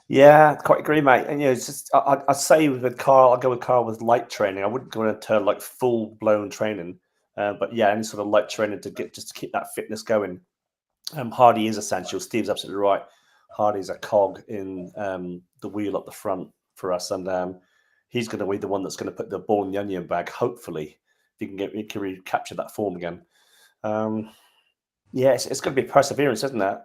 Yeah, quite agree, mate. And it's just I'd say with Carl, I'll go with Carl with light training. I wouldn't go into like full blown training, but yeah, any sort of light training to keep that fitness going. Hardy is essential. Steve's absolutely right. Hardy's a cog in the wheel up the front for us, and he's going to be the one that's going to put the ball in the onion bag. Hopefully, if he can recapture that form again. Yeah, it's going to be perseverance, isn't it?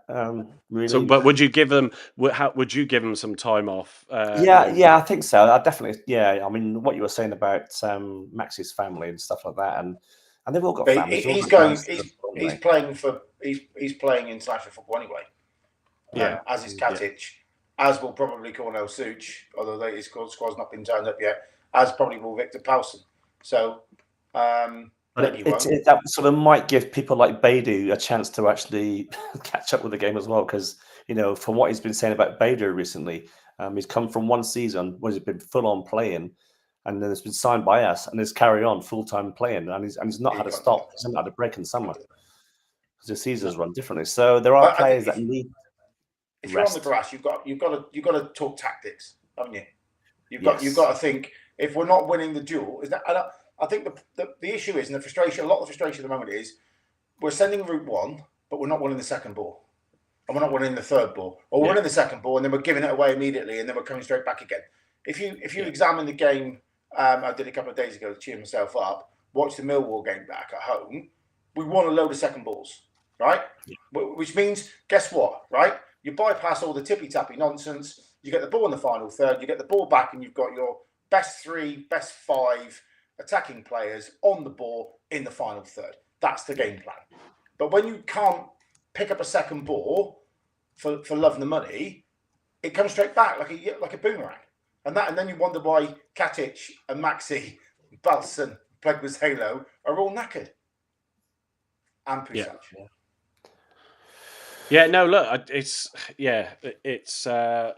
Really. So, but would you give them? Would you give them some time off? Yeah, I think so. I definitely. Yeah, I mean, what you were saying about Maxi's family and stuff like that, and they've all got families. He's playing international football anyway. As is Katic, as will probably Cornel Such, although his squad's not been turned up yet. As probably will Victor Paulsen. So. But that sort of might give people like Beidou a chance to actually catch up with the game as well, because from what he's been saying about Beidou recently, he's come from one season where he's been full on playing, and then it's been signed by us, and he's carried on full time playing, and he's not had a stop, he's not had a break in summer because the seasons run differently. So there are players that need. If you're on the grass, you've got to talk tactics, haven't you? You've got to think, if we're not winning the duel, is that? I think the issue is, and the frustration, a lot of the frustration at the moment is, we're sending route one, but we're not winning the second ball, and we're not winning the third ball, or we're winning the second ball, and then we're giving it away immediately, and then we're coming straight back again. If you examine the game, I did a couple of days ago to cheer myself up, watch the Millwall game back at home, we won a load of second balls, right? Yeah. Which means, guess what, right? You bypass all the tippy-tappy nonsense, you get the ball in the final third, you get the ball back, and you've got your best 3, best 5 attacking players on the ball in the final third. That's the game plan. But when you can't pick up a second ball for love and the money, it comes straight back like a boomerang. And then you wonder why Katic and Maxi, Balson, Plegba's Halo are all knackered. And Pusac. Yeah, no, look,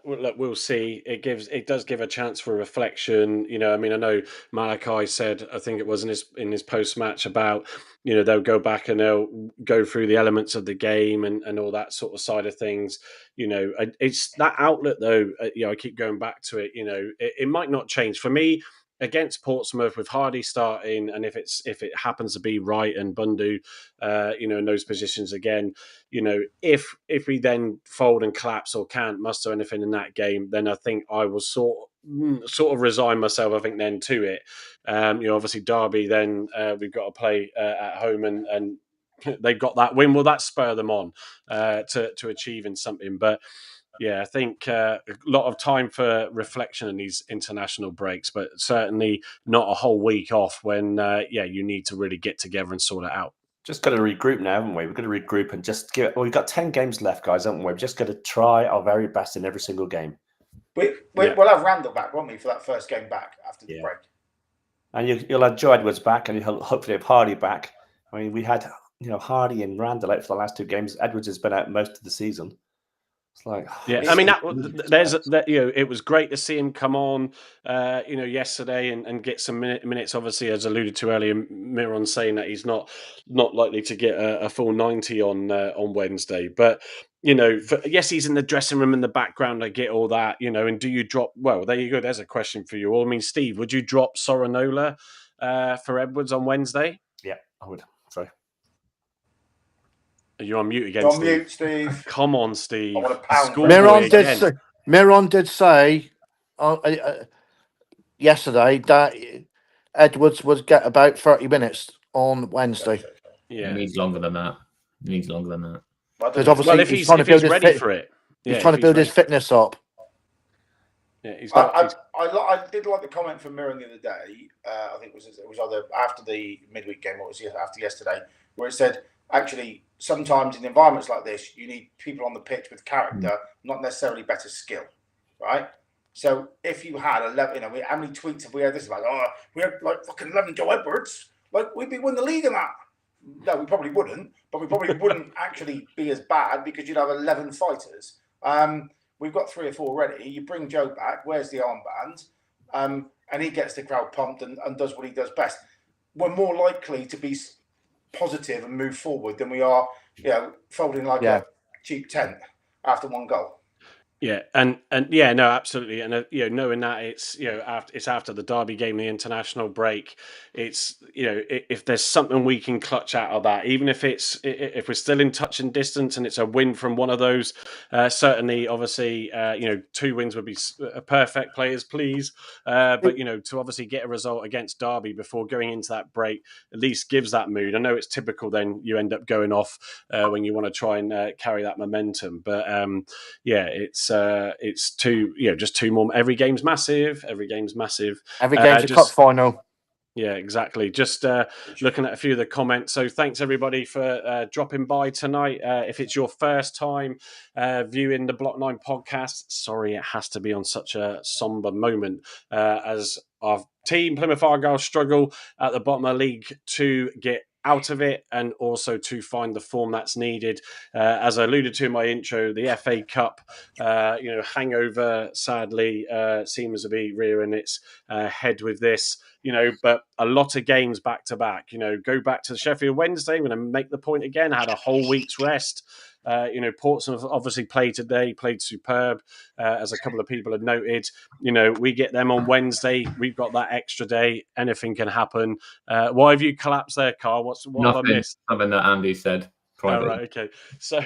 look, we'll see. It does give a chance for reflection. I know Malachi said, I think it was in his post match about, they'll go back and they'll go through the elements of the game and all that sort of side of things. It's that outlet though. I keep going back to it. It might not change for me. Against Portsmouth with Hardy starting, and if it happens to be Wright and Bundu, in those positions again, if we then fold and collapse or can't muster anything in that game, then I think I will sort of resign myself. I think then to it, obviously Derby. Then we've got to play at home, and they've got that win. Will that spur them on to achieving something? But. Yeah, I think a lot of time for reflection in these international breaks, but certainly not a whole week off when, you need to really get together and sort it out. Just got to regroup now, haven't we? We've got to regroup and just we've got 10 games left, guys, haven't we? We've just got to try our very best in every single game. We'll have Randall back, won't we, for that first game back after the break? And you'll have Joe Edwards back, and you'll hopefully have Hardy back. I mean, we had Hardy and Randall out for the last 2 games. Edwards has been out most of the season. It's like, I mean, it was great to see him come on, yesterday and get some minutes. Obviously, as alluded to earlier, Miron saying that he's not likely to get a full 90 on Wednesday. But yes, he's in the dressing room in the background. I get all that, And do you drop? Well, there you go. There's a question for you all. I mean, Steve, would you drop Sorinola for Edwards on Wednesday? Yeah, I would. Sorry. You're on mute again, You're on mute, Steve. Come on, Steve. Miron did say yesterday that Edwards would get about 30 minutes on Wednesday. Yeah, he needs longer than that. Because obviously if he's ready for it. He's trying to build his fitness up. Yeah, he's not. I did like the comment from Mirren the other day. I think it was either after the midweek game or it was after yesterday, where it said actually sometimes in environments like this you need people on the pitch with character, not necessarily better skill, right? So if you had 11, how many tweets have we had this about? Oh, we had like fucking 11 Joe Edwards, like we'd be winning the league in that. No, we probably wouldn't, but we probably wouldn't actually be as bad because you'd have 11 fighters. We've got 3 or 4 already. You bring Joe back. Where's the armband? And he gets the crowd pumped and does what he does best. We're more likely to be positive and move forward than we are, folding like a cheap tent after 1 goal. Yeah, and yeah, no, absolutely, and knowing that it's after the Derby game, the international break, it's if there's something we can clutch out of that, even if we're still in touch and distance, and it's a win from one of those, certainly, obviously, 2 wins would be perfect. Players, please, but to obviously get a result against Derby before going into that break at least gives that mood. I know it's typical, then you end up going off when you want to try and carry that momentum, but it's 2, just 2 more. Every game's massive. Every game's a cup final. Yeah, exactly. Just looking at a few of the comments. So thanks everybody for dropping by tonight. If it's your first time viewing the Block 9 podcast, sorry it has to be on such a somber moment as our team, Plymouth Argyle, struggle at the bottom of the league to get out of it and also to find the form that's needed. As I alluded to in my intro, the FA Cup, hangover sadly seems to be rearing its head with this. But a lot of games back to back. Go back to Sheffield Wednesday. I'm going to make the point again. Had a whole week's rest. Portsmouth obviously played today, played superb, as a couple of people had noted. We get them on Wednesday. We've got that extra day. Anything can happen. Why have you collapsed there, Carl? What have I missed? Something that Andy said. Oh, right, okay. So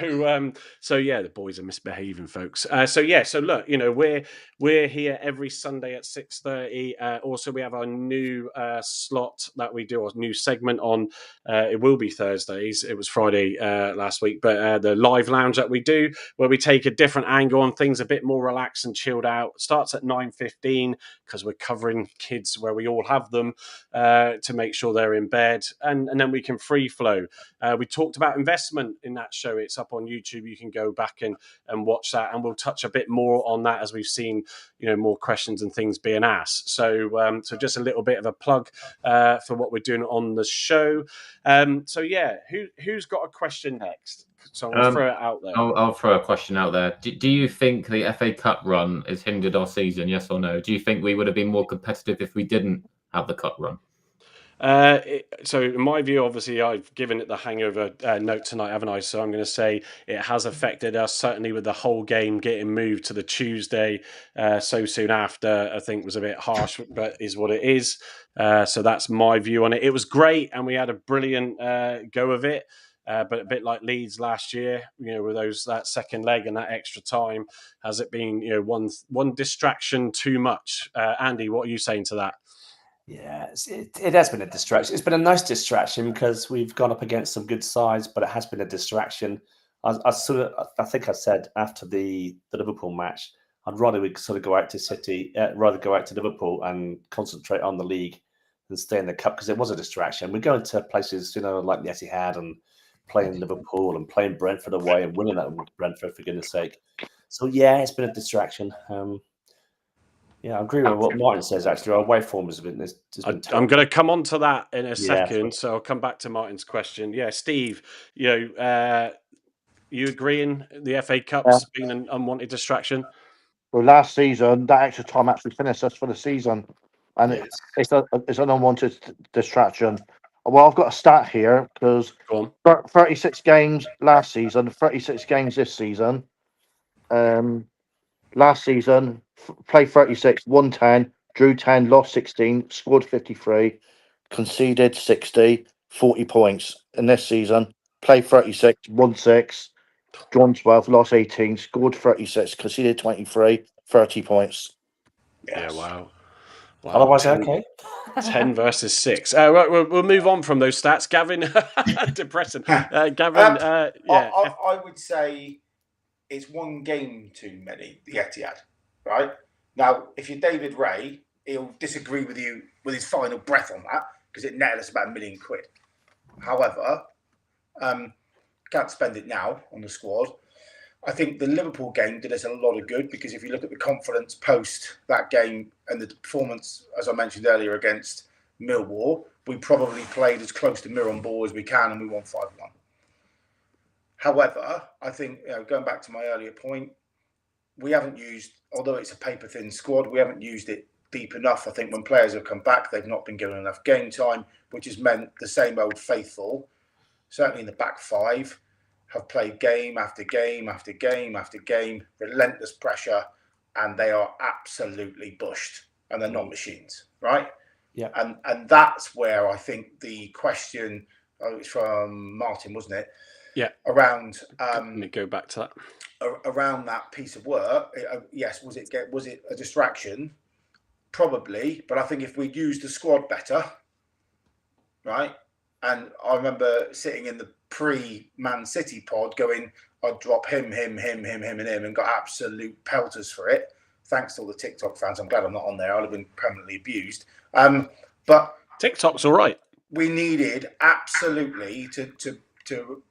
yeah, the boys are misbehaving, folks. So look, we're here every Sunday at 6:30. Also, we have our new slot that we do, our new segment on. It will be Thursdays. It was Friday last week, but the live lounge that we do, where we take a different angle on things, a bit more relaxed and chilled out. Starts at 9:15 because we're covering kids where we all have them to make sure they're in bed, and then we can free flow. We talked about investment in that show. It's up on YouTube. You can go back and watch that, and we'll touch a bit more on that as we've seen, more questions and things being asked. So just a little bit of a plug for what we're doing on the show. Who's got a question next? So I'll throw it out there. I'll throw a question out there. Do you think the FA Cup run has hindered our season? Yes or no? Do you think we would have been more competitive if we didn't have the cup run? So in my view, obviously I've given it the hangover note tonight, haven't I? So I'm going to say it has affected us, certainly with the whole game getting moved to the Tuesday so soon after. I think was a bit harsh, but is what it is. So that's my view on it. It was great, and we had a brilliant go of it. But a bit like Leeds last year, with that second leg and that extra time, has it been one distraction too much? Andy, what are you saying to that? Yeah, it has been a distraction. It's been a nice distraction because we've gone up against some good sides, but it has been a distraction. I think I said after the Liverpool match, I'd rather we sort of go out to Liverpool and concentrate on the league than stay in the cup, because it was a distraction. We're going to places, like the Etihad and playing Liverpool and playing Brentford away and winning that Brentford, for goodness sake. So yeah, it's been a distraction. Yeah, I agree with what Martin says, actually. Our away form has been I'm going to come on to that in a second, so I'll come back to Martin's question. Yeah, Steve, you agreeing the FA Cup's been an unwanted distraction? Well, last season, that extra time actually finished us for the season. And it's an unwanted distraction. Well, I've got a stat here, because 36 games last season, 36 games this season. Last season, played 36, won 10, drew 10, lost 16, scored 53, conceded 60, 40 points. In this season, played 36, won 6, drawn 12, lost 18, scored 36, conceded 23, 30 points. Yes. Yeah, wow. Otherwise, 10 versus 6. Right, we'll move on from those stats. Gavin, depressing. Gavin, I would say it's one game too many, the Etihad, right? Now, if you're David Ray, he'll disagree with you with his final breath on that because it netted us about £1 million. However, can't spend it now on the squad. I think the Liverpool game did us a lot of good because if you look at the confidence post that game and the performance, as I mentioned earlier, against Millwall, we probably played as close to mirror on ball as we can and we won 5-1. However, I think, going back to my earlier point, we haven't used, although it's a paper-thin squad, we haven't used it deep enough. I think when players have come back, they've not been given enough game time, which has meant the same old faithful, certainly in the back five, have played game after game after game after game, relentless pressure, and they are absolutely bushed, and they're not machines, right? Yeah. And that's where I think the question, it's from Martin, wasn't it? Yeah. Around let me go back to that. Around that piece of work, yes, was it a distraction? Probably, but I think if we used the squad better, right? And I remember sitting in the pre-Man City pod going, I'd drop him, and got absolute pelters for it. Thanks to all the TikTok fans. I'm glad I'm not on there. I'd have been permanently abused. But TikTok's all right. We needed absolutely to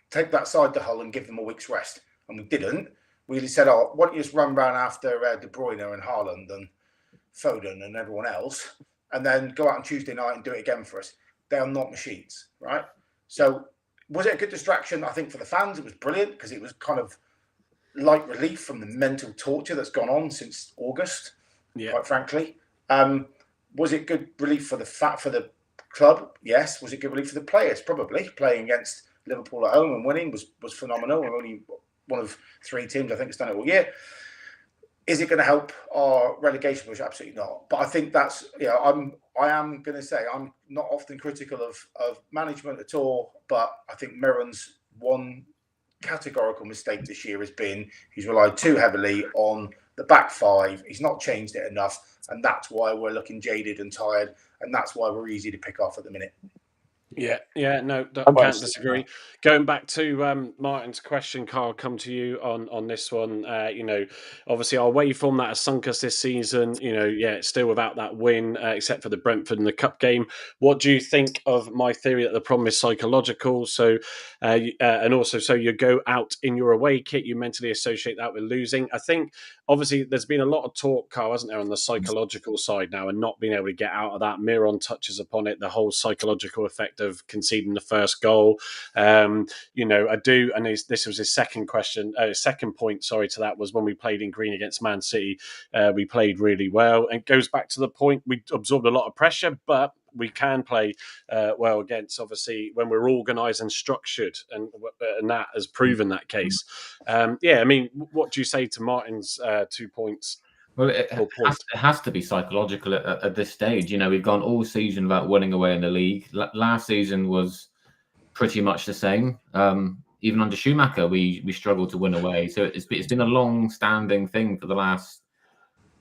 take that side to Hull and give them a week's rest. And we didn't. We said, why don't you just run around after De Bruyne and Haaland and Foden and everyone else, and then go out on Tuesday night and do it again for us. They are not machines, right? So was it a good distraction? I think for the fans, it was brilliant because it was kind of light relief from the mental torture that's gone on since August, quite frankly. Was it good relief for the club? Yes. Was it good relief for the players? Probably. Playing against Liverpool at home and winning was phenomenal. We're only one of 3 teams, I think, has done it all year. Is it going to help our relegation push? Absolutely not. But I think that's, I am going to say I'm not often critical of management at all, but I think Mirren's one categorical mistake this year has been he's relied too heavily on the back five. He's not changed it enough, and that's why we're looking jaded and tired, and that's why we're easy to pick off at the minute. Yeah, no, can't disagree. Going back to Martin's question, Carl, come to you on this one. Obviously our away form that has sunk us this season. It's still without that win, except for the Brentford and the Cup game. What do you think of my theory that the problem is psychological? So, and also, so you go out in your away kit, you mentally associate that with losing. I think obviously there's been a lot of talk, Carl, hasn't there, on the psychological side now, and not being able to get out of that. Miron touches upon it, the whole psychological effect of conceding the first goal. I do, and this was his second point, to that, was when we played in green against Man City, we played really well, and it goes back to the point, we absorbed a lot of pressure, but we can play well against, obviously, when we're organised and structured, and that has proven that case. What do you say to Martin's 2 points? Well, it has to be psychological at this stage. We've gone all season without winning away in the league. Last season was pretty much the same. Even under Schumacher, we struggled to win away. So it's been a long-standing thing for the last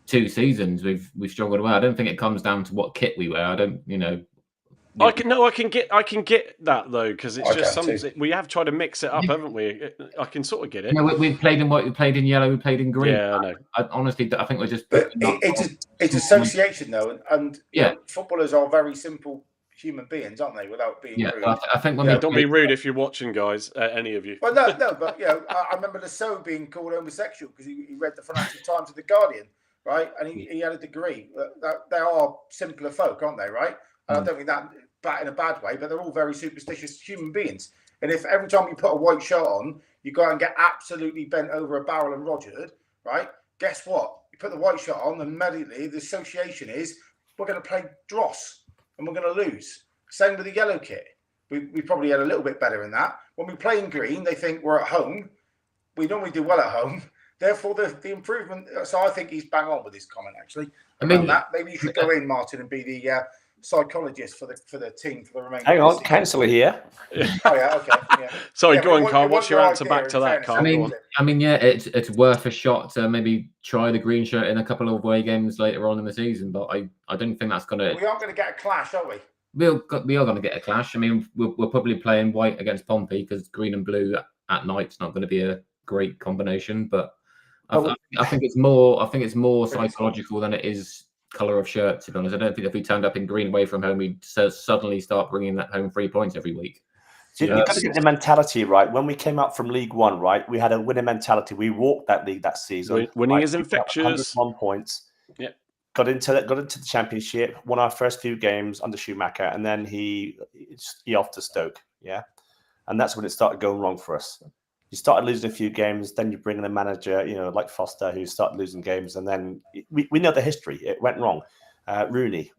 2 seasons. We've struggled away. I don't think it comes down to what kit we wear. I don't, I can get that though, because it's just something we have tried to mix it up, haven't we? I can sort of get it. We've played in white, we played in yellow, we played in green. Yeah, I know. Honestly, I think we're just. But it's association though, and footballers are very simple human beings, aren't they? Without being rude. I think don't be rude if you're watching, guys. Any of you. Well, no, but I remember Lasseau being called homosexual because he read the Financial Times of the Guardian, right? And he had a degree. They are simpler folk, aren't they? Right? And I don't think that in a bad way, but they're all very superstitious human beings. And if every time you put a white shirt on, you go out and get absolutely bent over a barrel and rogered, right? Guess what? You put the white shirt on, and immediately the association is we're going to play dross and we're going to lose. Same with the yellow kit. We probably had a little bit better in that. When we play in green, they think we're at home. We normally do well at home. Therefore, the improvement. So I think he's bang on with his comment, actually. That maybe you should go in, Martin, and be the psychologist for the team for the remainder. Hang on, counsellor here. Oh yeah, okay. Yeah. Sorry, go on, Carl. What's your answer back to that, Carl? It's worth a shot to maybe try the green shirt in a couple of away games later on in the season, but I don't think that's going to. We aren't going to get a clash, are we? We are going to get a clash. We're probably playing white against Pompey because green and blue at night's not going to be a great combination, but I think it's more. I think it's more psychological than it is colour of shirt. To be honest, I don't think if we turned up in green away from home, we'd suddenly start bringing that home 3 points every week. So you've got to get the mentality right. When we came up from League One, right, we had a winning mentality. We walked that league that season. Winning is infectious. 101 points. Yeah. Got into the championship. Won our first few games under Schumacher, and then he off to Stoke. Yeah, and that's when it started going wrong for us. You started losing a few games, then you bring in a manager, like Foster, who started losing games, and then we know the history. It went wrong. Rooney,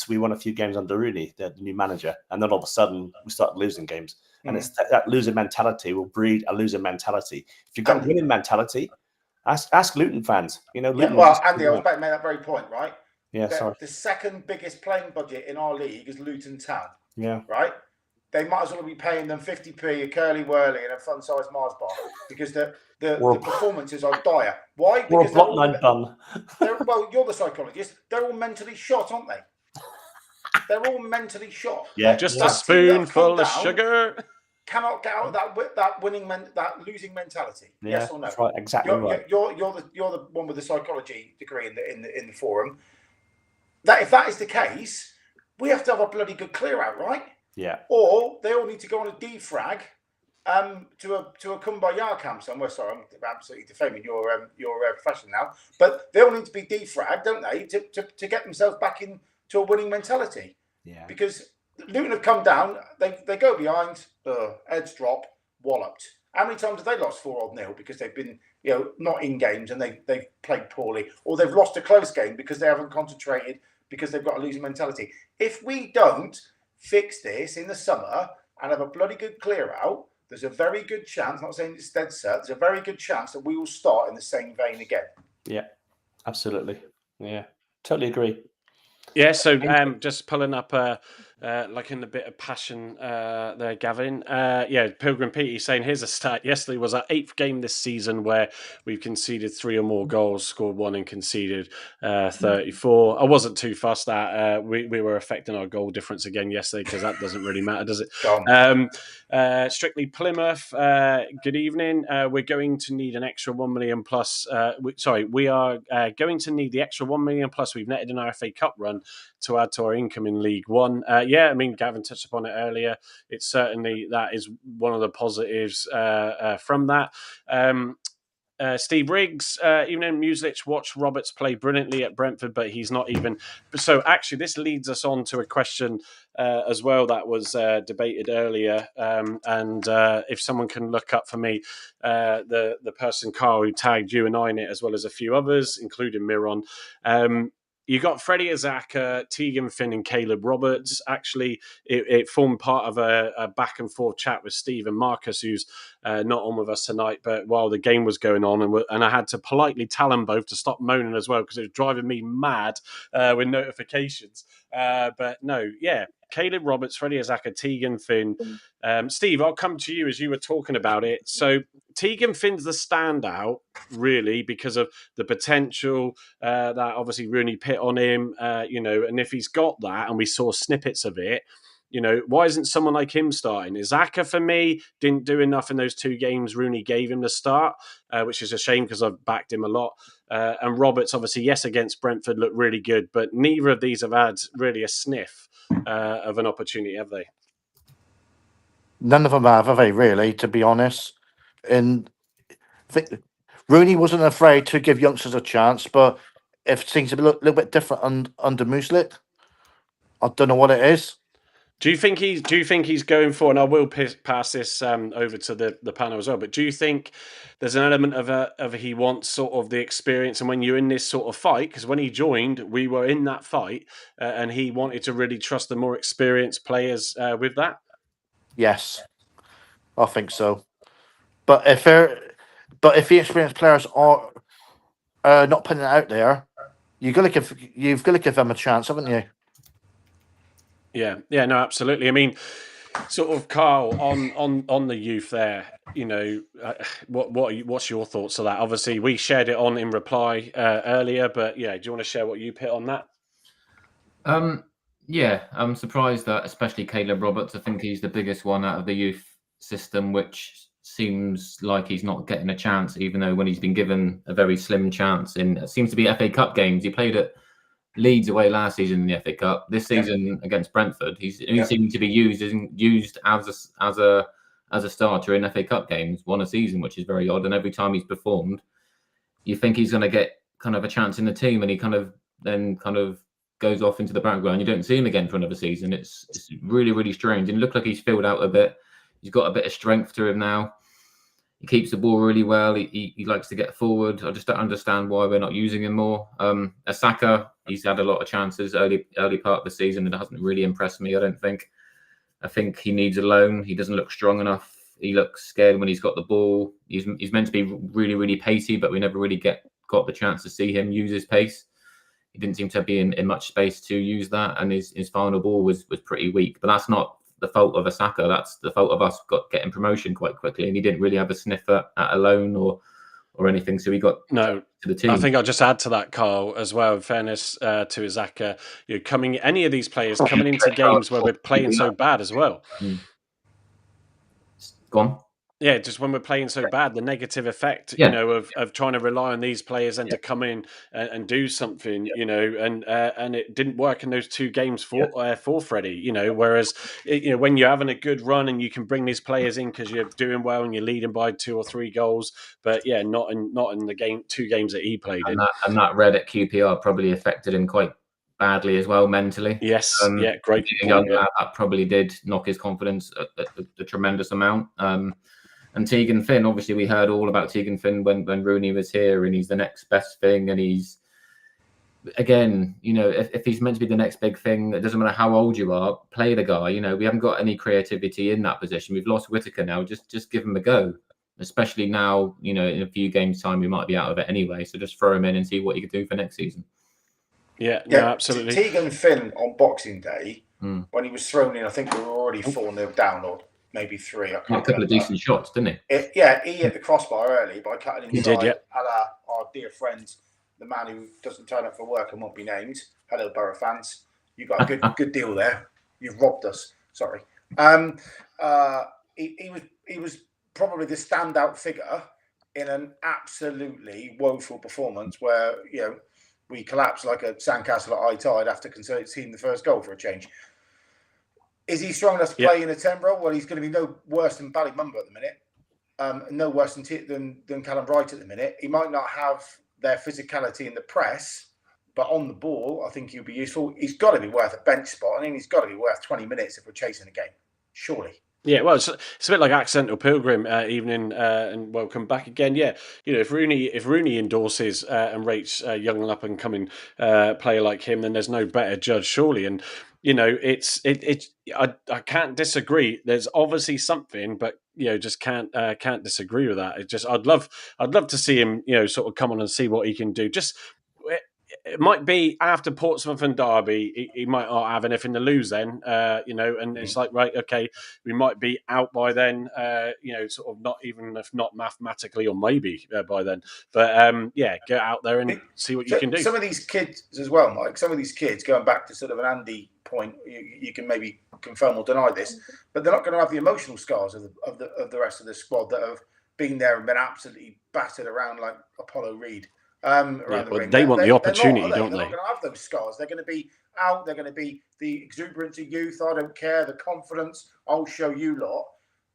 we won a few games under Rooney, the new manager, and then all of a sudden we started losing games. And it's that loser mentality will breed a loser mentality. If you've got a winning mentality, ask Luton fans. Luton well, Andy, I was about to make that very point, right? Yeah, sorry. The second biggest playing budget in our league is Luton Town. Yeah. Right? They might as well be paying them 50p, a curly whirly, and a fun-sized Mars bar because the performances are dire. Why? Because block line done. Well, you're the psychologist. They're all mentally shot, aren't they? They're all mentally shot. Yeah, just a spoonful of sugar. Cannot get out of that losing mentality. Yeah, Yes or no? That's right, exactly right. You're the one with the psychology degree in the forum. That if that is the case, we have to have a bloody good clear out, right? Yeah. Or they all need to go on a defrag to a kumbaya camp somewhere. Sorry, I'm absolutely defaming your profession now. But they all need to be defragged, don't they, to get themselves back into a winning mentality. Yeah. Because Luton have come down, they go behind, heads drop, walloped. How many times have they lost 4-0 because they've been not in games and they've played poorly, or they've lost a close game because they haven't concentrated because they've got a losing mentality? If we don't fix this in the summer and have a bloody good clear out, there's a very good chance, not saying it's dead set, there's a very good chance that we will start in the same vein again. Yeah, absolutely. Yeah, totally agree. Yeah, so just pulling up like in a bit of passion there, Gavin. Pilgrim Pete saying, here's a stat. Yesterday was our 8th game this season where we've conceded 3 or more goals, scored 1 and conceded 34. I wasn't too fussed at we were affecting our goal difference again yesterday because that doesn't really matter, does it? Strictly Plymouth, good evening. We're going to need an extra 1 million plus. We are going to need the extra 1 million plus we've netted in our FA Cup run to add to our income in League One. I mean, Gavin touched upon it earlier. It's certainly that is one of the positives from that. Steve Riggs, even Music watched Roberts play brilliantly at Brentford, but he's not even. So actually, this leads us on to a question as well that was debated earlier. And if someone can look up for me, the person, Carl, who tagged you and I in it, as well as a few others, including Miron. You got Freddie Azaka, Tegan Finn, and Caleb Roberts. Actually, it formed part of a back and forth chat with Steve and Marcus, who's not on with us tonight. But while the game was going on, and I had to politely tell them both to stop moaning as well because it was driving me mad with notifications. But no, yeah. Caleb Roberts, Freddie Azaka, Tegan Finn. Steve, I'll come to you as you were talking about it. So Tegan Finn's the standout, really, because of the potential that obviously Rooney put on him, and if he's got that, and we saw snippets of it, why isn't someone like him starting? Azaka, for me, didn't do enough in those 2 games Rooney gave him to start, which is a shame because I've backed him a lot. And Roberts, obviously, yes, against Brentford, looked really good, but neither of these have had really a sniff of an opportunity, have they? None of them have they, really, to be honest? And I think Rooney wasn't afraid to give youngsters a chance, but if things are a little bit different under Muslik, I don't know what it is. Do you think he's going for? And I will pass this over to the panel as well. But do you think there's an element of he wants sort of the experience, and when you're in this sort of fight, because when he joined, we were in that fight, and he wanted to really trust the more experienced players with that. Yes, I think so. But if the experienced players are not putting it out there, you've got to give them a chance, haven't you? Yeah, no, absolutely. I mean, sort of, Carl, on the youth there, what's your thoughts of that? Obviously, we shared it in reply earlier, but yeah, do you want to share what you put on that? Yeah, I'm surprised that especially Caleb Roberts, I think he's the biggest one out of the youth system, which seems like he's not getting a chance, even though when he's been given a very slim chance in, it seems to be FA Cup games. He played at Leeds away last season in the FA Cup. This season against Brentford, he's seeming to be used as a starter in FA Cup games, one a season, which is very odd. And every time he's performed, you think he's going to get kind of a chance in the team, and he kind of goes off into the background. You don't see him again for another season. It's really, really strange. And it looked like he's filled out a bit. He's got a bit of strength to him now. He keeps the ball really well. He likes to get forward. I just don't understand why we're not using him more. Asaka, he's had a lot of chances early part of the season. It hasn't really impressed me, I don't think. I think he needs a loan. He doesn't look strong enough. He looks scared when he's got the ball. He's meant to be really, really pacey, but we never really got the chance to see him use his pace. He didn't seem to be in much space to use that, and his final ball was pretty weak. But that's not the fault of Asaka. That's the fault of us getting promotion quite quickly, and he didn't really have a sniff at a loan or anything. So he got to the team. I think I'll just add to that, Carl, as well. In fairness to Asaka, any of these players coming into games where we're playing so bad as well. Go on. Yeah, just when we're playing so bad, the negative effect, of trying to rely on these players and to come in and do something, and it didn't work in those 2 games for Freddie, whereas, when you're having a good run and you can bring these players in because you're doing well and you're leading by 2 or 3 goals, but not in the 2 games that he played in. And that red at QPR probably affected him quite badly as well mentally. Yes, great point. Young lad, that probably did knock his confidence a tremendous amount. And Tegan Finn, obviously, we heard all about Tegan Finn when Rooney was here, and he's the next best thing. And he's, again, if he's meant to be the next big thing, it doesn't matter how old you are, play the guy. We haven't got any creativity in that position. We've lost Whittaker now. Just give him a go, especially now, in a few games' time, we might be out of it anyway. So just throw him in and see what he could do for next season. Yeah, no, absolutely. Tegan Finn on Boxing Day, when he was thrown in, I think we were already 4-0 down, or maybe 3. A couple of decent shots, didn't he? He hit the crossbar early by cutting inside. He did, a la our dear friend, the man who doesn't turn up for work and won't be named. Hello, Borough fans. You got a good deal there. You've robbed us. Sorry. He was probably the standout figure in an absolutely woeful performance where we collapsed like a sandcastle at high tide after conceding the first goal for a change. Is he strong enough to play in a 10 role? Well, he's going to be no worse than Ballymumba at the minute, no worse than Callum Bright at the minute. He might not have their physicality in the press, but on the ball, I think he'll be useful. He's got to be worth a bench spot. I mean, he's got to be worth 20 minutes if we're chasing a game, surely. Yeah, well, it's a bit like Accidental Pilgrim evening, and welcome back again. Yeah, if Rooney endorses and rates a young and up and coming player like him, then there's no better judge, surely. And I can't disagree. There's obviously something, but just can't disagree with that. I'd love to see him, sort of come on and see what he can do. It might be after Portsmouth and Derby, he might not have anything to lose then, and it's like, right, okay, we might be out by then, sort of not even if not mathematically or maybe by then. But get out there and see what you can do. Some of these kids as well, Mike, going back to sort of an Andy point, you can maybe confirm or deny this, but they're not going to have the emotional scars of the rest of the squad that have been there and been absolutely battered around like Apollo Reed. They want the opportunity, don't they? They're not going to have those scars. They're going to be out. They're going to be the exuberance of youth. I don't care. The confidence. I'll show you lot.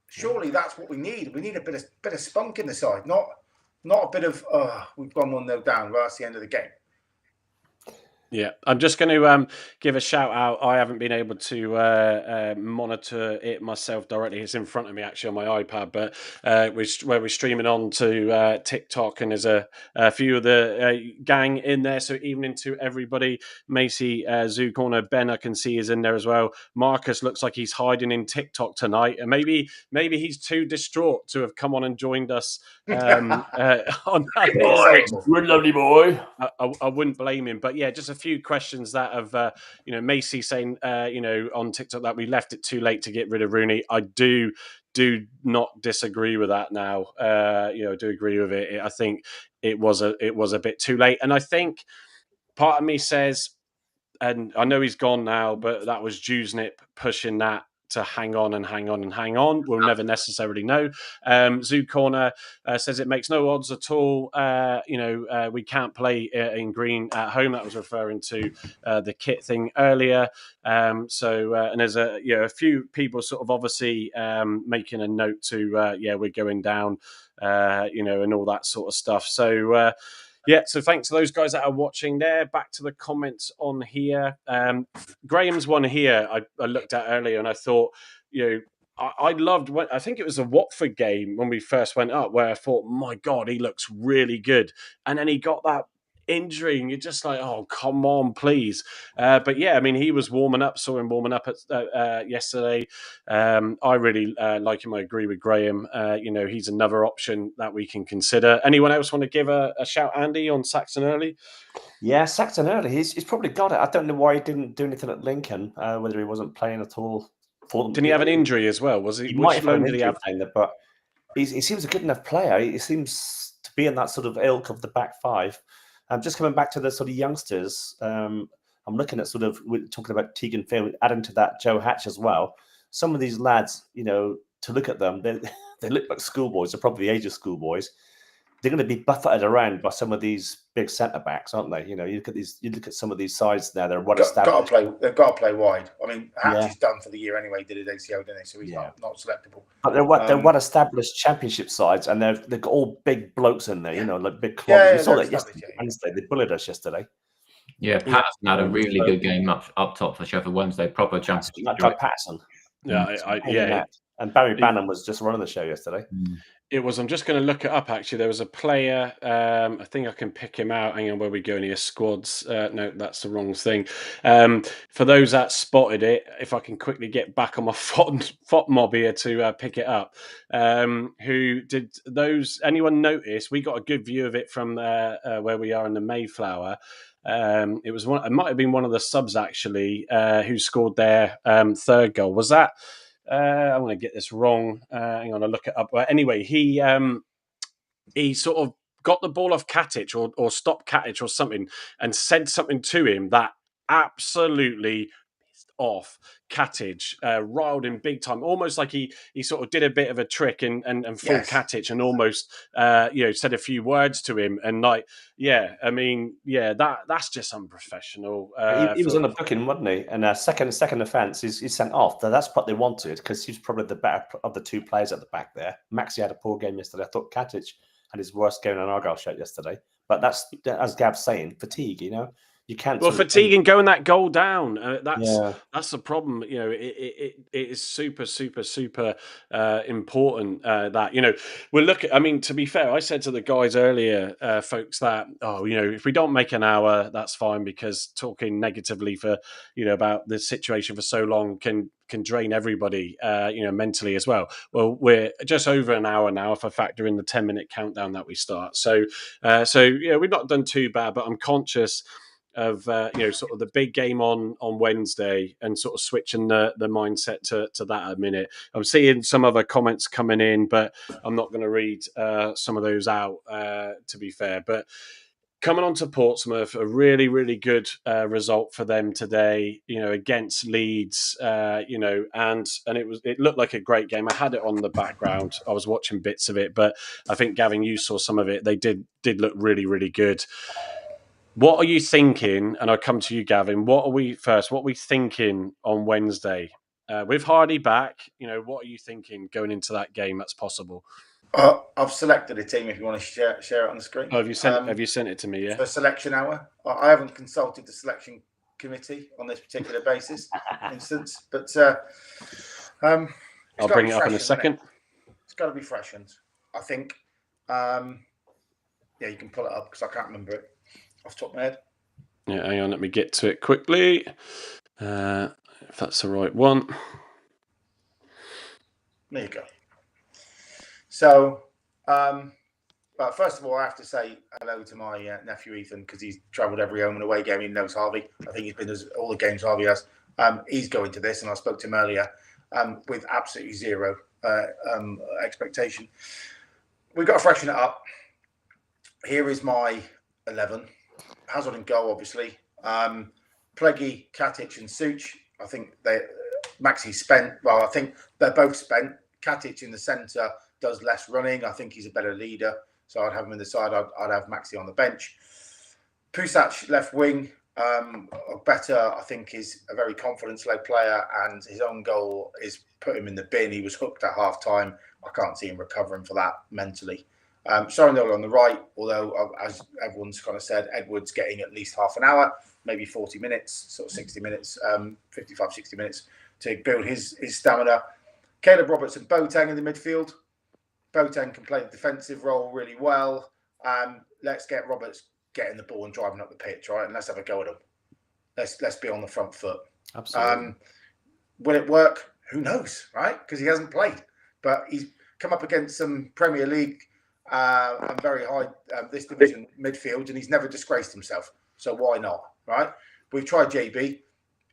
Surely that's what we need. We need a bit of spunk in the side, not a bit of we've gone 1-0 down. Well, that's the end of the game. Yeah, I'm just going to give a shout out. I haven't been able to monitor it myself directly. It's in front of me actually on my iPad, but we're streaming on to TikTok, and there's a few of the gang in there. So evening to everybody. Macy, Zoo Corner, Ben, I can see is in there as well. Marcus looks like he's hiding in TikTok tonight, and maybe he's too distraught to have come on and joined us on that. Good lovely boy. I wouldn't blame him, but yeah, just a few questions that have, Macy saying, on TikTok that we left it too late to get rid of Rooney. I do not disagree with that now. Do agree with it. I think it was a bit too late. And I think part of me says, and I know he's gone now, but that was Jewsnip pushing that to hang on and hang on and hang on. We'll never necessarily know. Zoo Corner says it makes no odds at all. We can't play in green at home. That was referring to the kit thing earlier. And there's a few people sort of obviously making a note to we're going down, and all that sort of stuff. So. So thanks to those guys that are watching there. Back to the comments on here. Graham's one here I looked at earlier, and I thought, I loved I think it was a Watford game when we first went up, where I thought, my God, he looks really good. And then he got that injury, and you're just like, oh, come on, please. But yeah, I mean, he was saw him warming up yesterday. I really like him. I agree with Graham. He's another option that we can consider. Anyone else want to give a shout, Andy, on Saxon Early? Yeah, Saxon Early. He's probably got it. I don't know why he didn't do anything at Lincoln, whether he wasn't playing at all for them. Didn't he have an injury as well? Was he? He Which might have loan an did he injury have? there, but he seems a good enough player. He seems to be in that sort of ilk of the back five. Just coming back to the sort of youngsters, I'm looking at we're talking about Tegan Field, adding to that Joe Hatch as well. Some of these lads, to look at them, they look like schoolboys. They're probably the age of schoolboys. They're going to be buffeted around by some of these big centre backs, aren't they? You look at some of these sides now. They're well established. They've got to play wide. I mean, Hatch is done for the year anyway. Did his ACL, didn't he? So he's not selectable. But they're well established championship sides, and they've got all big blokes in there. Like big clubs. We saw that yesterday. Wednesday, they bullied us yesterday. Yeah, Patterson had a really good game up top for Sheffield Wednesday. Proper championship. Doug Patterson. Yeah, and Barry Bannon was just running the show yesterday. It was. I'm just going to look it up. Actually, there was a player. I think I can pick him out. Hang on, where we go in here? Squads. No, that's the wrong thing. For those that spotted it, if I can quickly get back on my FOT mob here to pick it up. Who did those? Anyone notice? We got a good view of it from where we are in the Mayflower. It was one. It might have been one of the subs actually who scored their third goal. Was that? I'm going to get this wrong. Hang on, I'll look it up. But anyway, he sort of got the ball off Katic or stopped Katic or something and said something to him that absolutely pissed off Katic, riled him big time. Almost like he sort of did a bit of a trick and fooled Katic and almost said a few words to him. And that's just unprofessional. He was on the booking, wasn't he? And second offence, he's sent off. That's what they wanted because he's probably the better of the two players at the back there. Maxi had a poor game yesterday. I thought Katic had his worst game on Argyle shirt yesterday. But that's, as Gav's saying, fatigue, You can't. Well, fatigue and going that goal down. That's the problem. It is super, super, super important that we'll look at. I mean, to be fair, I said to the guys earlier, folks, that if we don't make an hour, that's fine because talking negatively for about the situation for so long can drain everybody, mentally as well. Well, we're just over an hour now if I factor in the 10-minute countdown that we start. So we've not done too bad, but I'm conscious of sort of the big game on Wednesday and sort of switching the mindset to that a minute. I'm seeing some other comments coming in, but I'm not going to read some of those out to be fair. But coming on to Portsmouth, a really, really good result for them today, against Leeds, and it looked like a great game. I had it on the background. I was watching bits of it, but I think, Gavin, you saw some of it. They did look really, really good. What are you thinking? And I'll come to you, Gavin. What are we thinking on Wednesday? With Hardy back, what are you thinking going into that game that's possible? I've selected a team if you want to share it on the screen. Oh, have you sent it to me, yeah? For selection hour. I haven't consulted the selection committee on this particular basis instance, but I'll bring it up in a second. It's got to be freshened. I think, you can pull it up because I can't remember it off the top of my head. Yeah, hang on, let me get to it quickly. If that's the right one. There you go. So, but first of all, I have to say hello to my nephew Ethan because he's travelled every home and away game. He knows Harvey. I think he's been to all the games Harvey has. He's going to this, and I spoke to him earlier with absolutely zero expectation. We've got to freshen it up. Here is my 11. Hazard in goal, obviously. Pleggy, Katic, and Such. I think Maxi's spent. Well, I think they're both spent. Katic in the centre does less running. I think he's a better leader. So I'd have him in the side. I'd have Maxi on the bench. Pusac left wing. Better, I think, is a very confidence-led player, and his own goal is put him in the bin. He was hooked at half-time. I can't see him recovering for that mentally. Sorrentino on the right, although, as everyone's kind of said, Edwards getting at least half an hour, maybe 40 minutes, sort of 60 minutes, 55, 60 minutes to build his stamina. Caleb Roberts and Boateng in the midfield. Boateng can play the defensive role really well. Let's get Roberts getting the ball and driving up the pitch, right? And let's have a go at him. Let's be on the front foot. Absolutely. Will it work? Who knows, right? Because he hasn't played. But he's come up against some Premier League and very high this division midfield, and he's never disgraced himself. So why not, right? We've tried JB.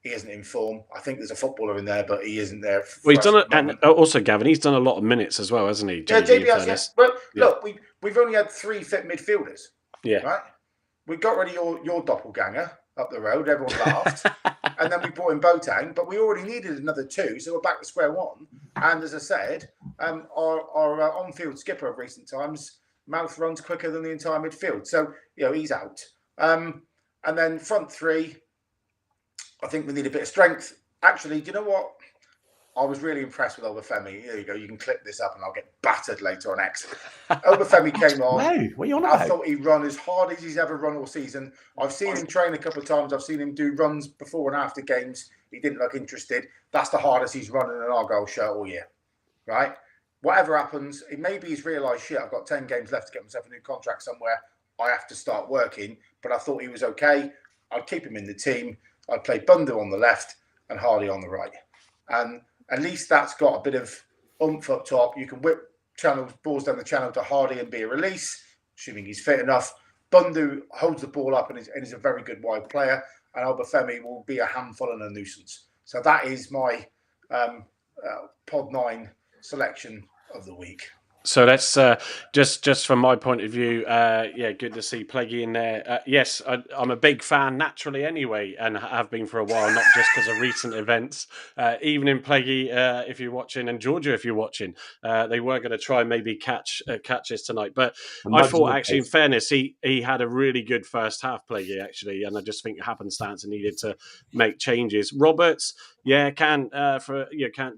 He isn't in form. I think there's a footballer in there, but he isn't there. Well, he's done it, and also Gavin, he's done a lot of minutes as well, hasn't he? Yeah, JB has. Yeah. Well, look, we've only had 3 fit midfielders. Yeah. Right. We got rid of your doppelganger up the road. Everyone laughed, and then we brought in Boateng, but we already needed another 2, so we're back to square one. And as I said, our on-field skipper of recent times, mouth runs quicker than the entire midfield, so he's out. And then front 3. I think we need a bit of strength. Actually, do you know what? I was really impressed with Obafemi. Here you go. You can clip this up and I'll get battered later on X. Obafemi came on. No, what are you on about? I thought he'd run as hard as he's ever run all season. I've seen him train a couple of times. I've seen him do runs before and after games. He didn't look interested. That's the hardest he's run in an Argyle shirt all year. Right? Whatever happens, maybe he's realised, shit, I've got 10 games left to get myself a new contract somewhere. I have to start working. But I thought he was okay. I'd keep him in the team. I'd play Bundu on the left and Hardy on the right. And at least that's got a bit of oomph up top. You can whip balls down the channel to Hardy and be a release, assuming he's fit enough. Bundu holds the ball up and is a very good wide player. And Obafemi will be a handful and a nuisance. So that is my Pod 9 selection of the week. So that's just from my point of view, good to see Pleggy in there. Yes, I'm a big fan naturally anyway, and have been for a while, not just because of recent events. Even in Pleggy, if you're watching, and Georgia, if you're watching, they were going to try and maybe catch us tonight. But I thought, actually, in fairness, he had a really good first half, Pleggy, actually, and I just think happenstance and needed to make changes. Roberts, can't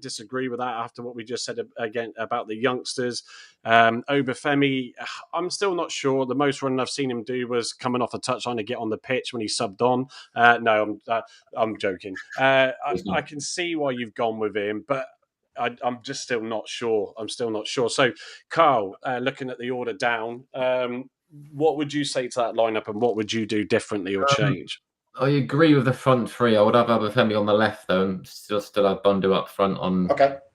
disagree with that after what we just said again about the youngsters. Obafemi, I'm still not sure. The most running I've seen him do was coming off the touchline to get on the pitch when he subbed on. No, I'm joking. I can see why you've gone with him, but I'm just still not sure. So, Carl, looking at the order down, what would you say to that lineup, and what would you do differently or change? I agree with the front 3. I would have Obafemi on the left, though, and still have Bundu up front on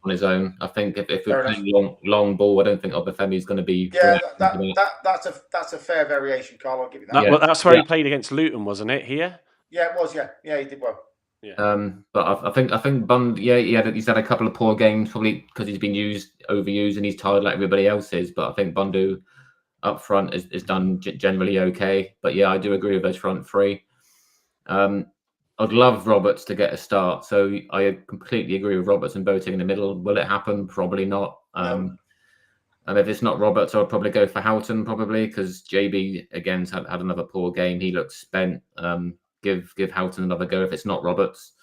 his own. I think if we're playing long ball, I don't think Obafemi is going to be. Yeah, that's a fair variation, Carl. I'll give you that. Well, that's where he played against Luton, wasn't it? Here. Yeah, it was. Yeah, he did well. Yeah. But I think Bund, he's had a couple of poor games, probably because he's been overused, and he's tired like everybody else is. But I think Bundu up front is done generally okay. But yeah, I do agree with those front 3. I'd love Roberts to get a start, so I completely agree with Roberts and Boateng in the middle. Will it happen? Probably not. And if it's not Roberts, I'll probably go for Houghton, because JB again's had another poor game. He looks spent. Give Houghton another go if it's not Roberts.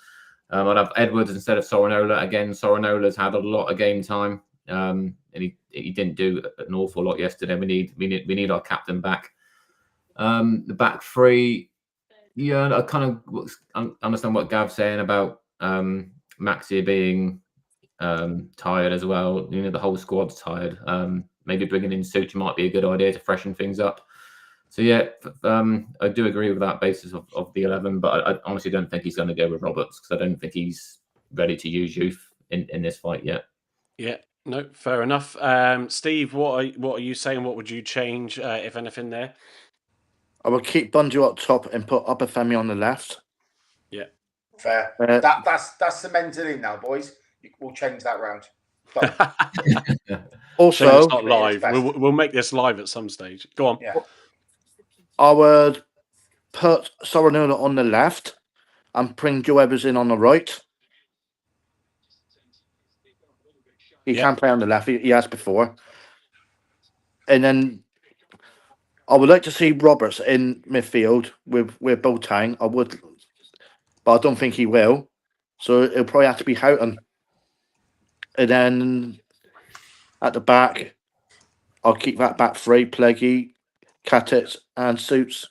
I'd have Edwards instead of Sorinola. Again, Sorinola's had a lot of game time, and he didn't do an awful lot yesterday. We need our captain back. The back 3. Yeah, I kind of understand what Gav's saying about Maxi being tired as well. The whole squad's tired. Maybe bringing in Suchi might be a good idea to freshen things up. So yeah, I do agree with that basis of the 11, but I honestly don't think he's going to go with Roberts, because I don't think he's ready to use youth in this fight yet. Yeah, no, fair enough. Steve, what are you saying? What would you change, if anything, there? I would keep Bundu up top and put Obafemi on the left. Yeah, fair. That's cemented in now, boys. We'll change that round. Also, so it's not live. We'll make this live at some stage. Go on. Yeah. I would put Sorinola on the left and bring Joe Evers in on the right. He can play on the left. He has before. And then I would like to see Roberts in midfield with Boateng. I would, but I don't think he will. So it'll probably have to be Houghton. And then at the back, I'll keep that back three: Pleggy, Katic, and Suits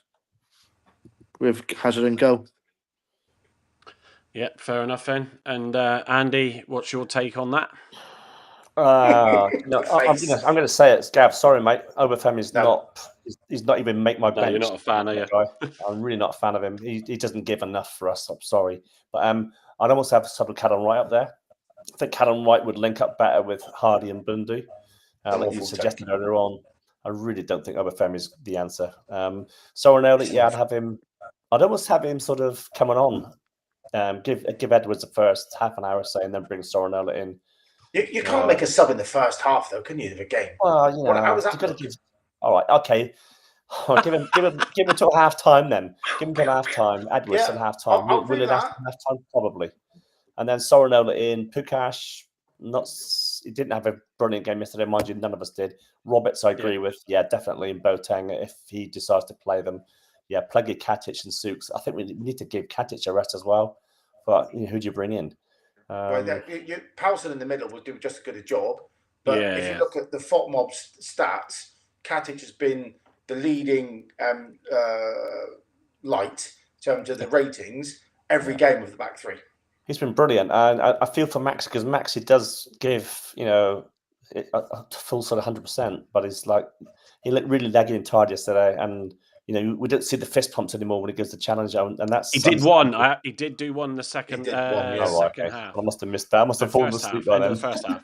with Hazard and goal. Yeah, fair enough then. And Andy, what's your take on that? I'm going to say it, Gav. Sorry, mate. Obafemi's not. He's not even make my bench. You're not a fan, are you? I'm really not a fan of him. He doesn't give enough for us. I'm sorry, but I'd almost have sort of Callum Wright up there. I think Callum Wright would link up better with Hardy and Bundu. Like you suggested earlier on, I really don't think Obafemi's the answer. Soranelli, I'd have him. I'd almost have him sort of coming on. Give Edwards the first half an hour, say, and then bring Soranelli in. You can't make a sub in the first half, though, can you? Of a game. Well, how was that? All right, okay. give him till half time then. Give him till half time. Edwards till half time. Will it last half time? Probably. And then Soranelli in. Pukash, he didn't have a brilliant game yesterday, mind you. None of us did. Roberts, I agree with. Yeah, definitely in Boateng if he decides to play them. Yeah, Pleggy, Katic, and Souks. I think we need to give Katic a rest as well. But who do you bring in? Powson in the middle will do just as good a job. But if you look at the FOTMob's stats, Katic has been the leading light in terms of the ratings every game of the back three. He's been brilliant. And I feel for Max because Max, he does give, a full sort of 100%. But it's like he looked really leggy and tired yesterday. And we don't see the fist pumps anymore when he gives the challenge, and that's he did one. He did do one the second second half. I must have missed that. I must have fallen asleep by then. The first half.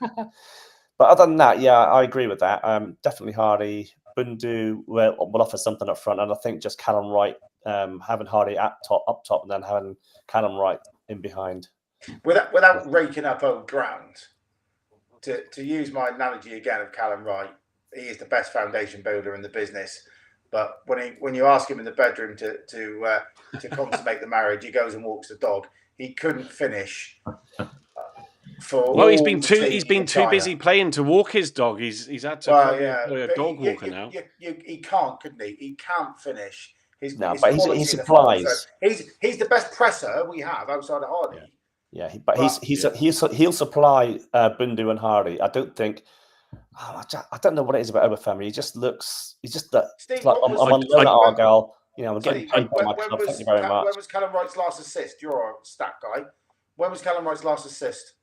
But other than that, I agree with that. Definitely Hardy. Bundu will offer something up front, and I think just Callum Wright, having Hardy up top, and then having Callum Wright in behind. Without raking up old ground, to use my analogy again of Callum Wright, he is the best foundation builder in the business. But when you ask him in the bedroom to consummate the marriage, he goes and walks the dog. He couldn't finish. He's been too busy playing to walk his dog. He's had to employ a dog walker now. He can't, couldn't he? He can't finish. But he supplies. He's the best presser we have outside of Hardy. Yeah, he'll supply Bundu and Hardy. I don't think. I don't know what it is about Obafemi. He just looks. He's just that. Steve, like, I'm on loan at Argyle. I'm getting paid by my club. Thank you very much. When was Callum Wright's last assist? You're a stat guy. When was Callum Wright's last assist?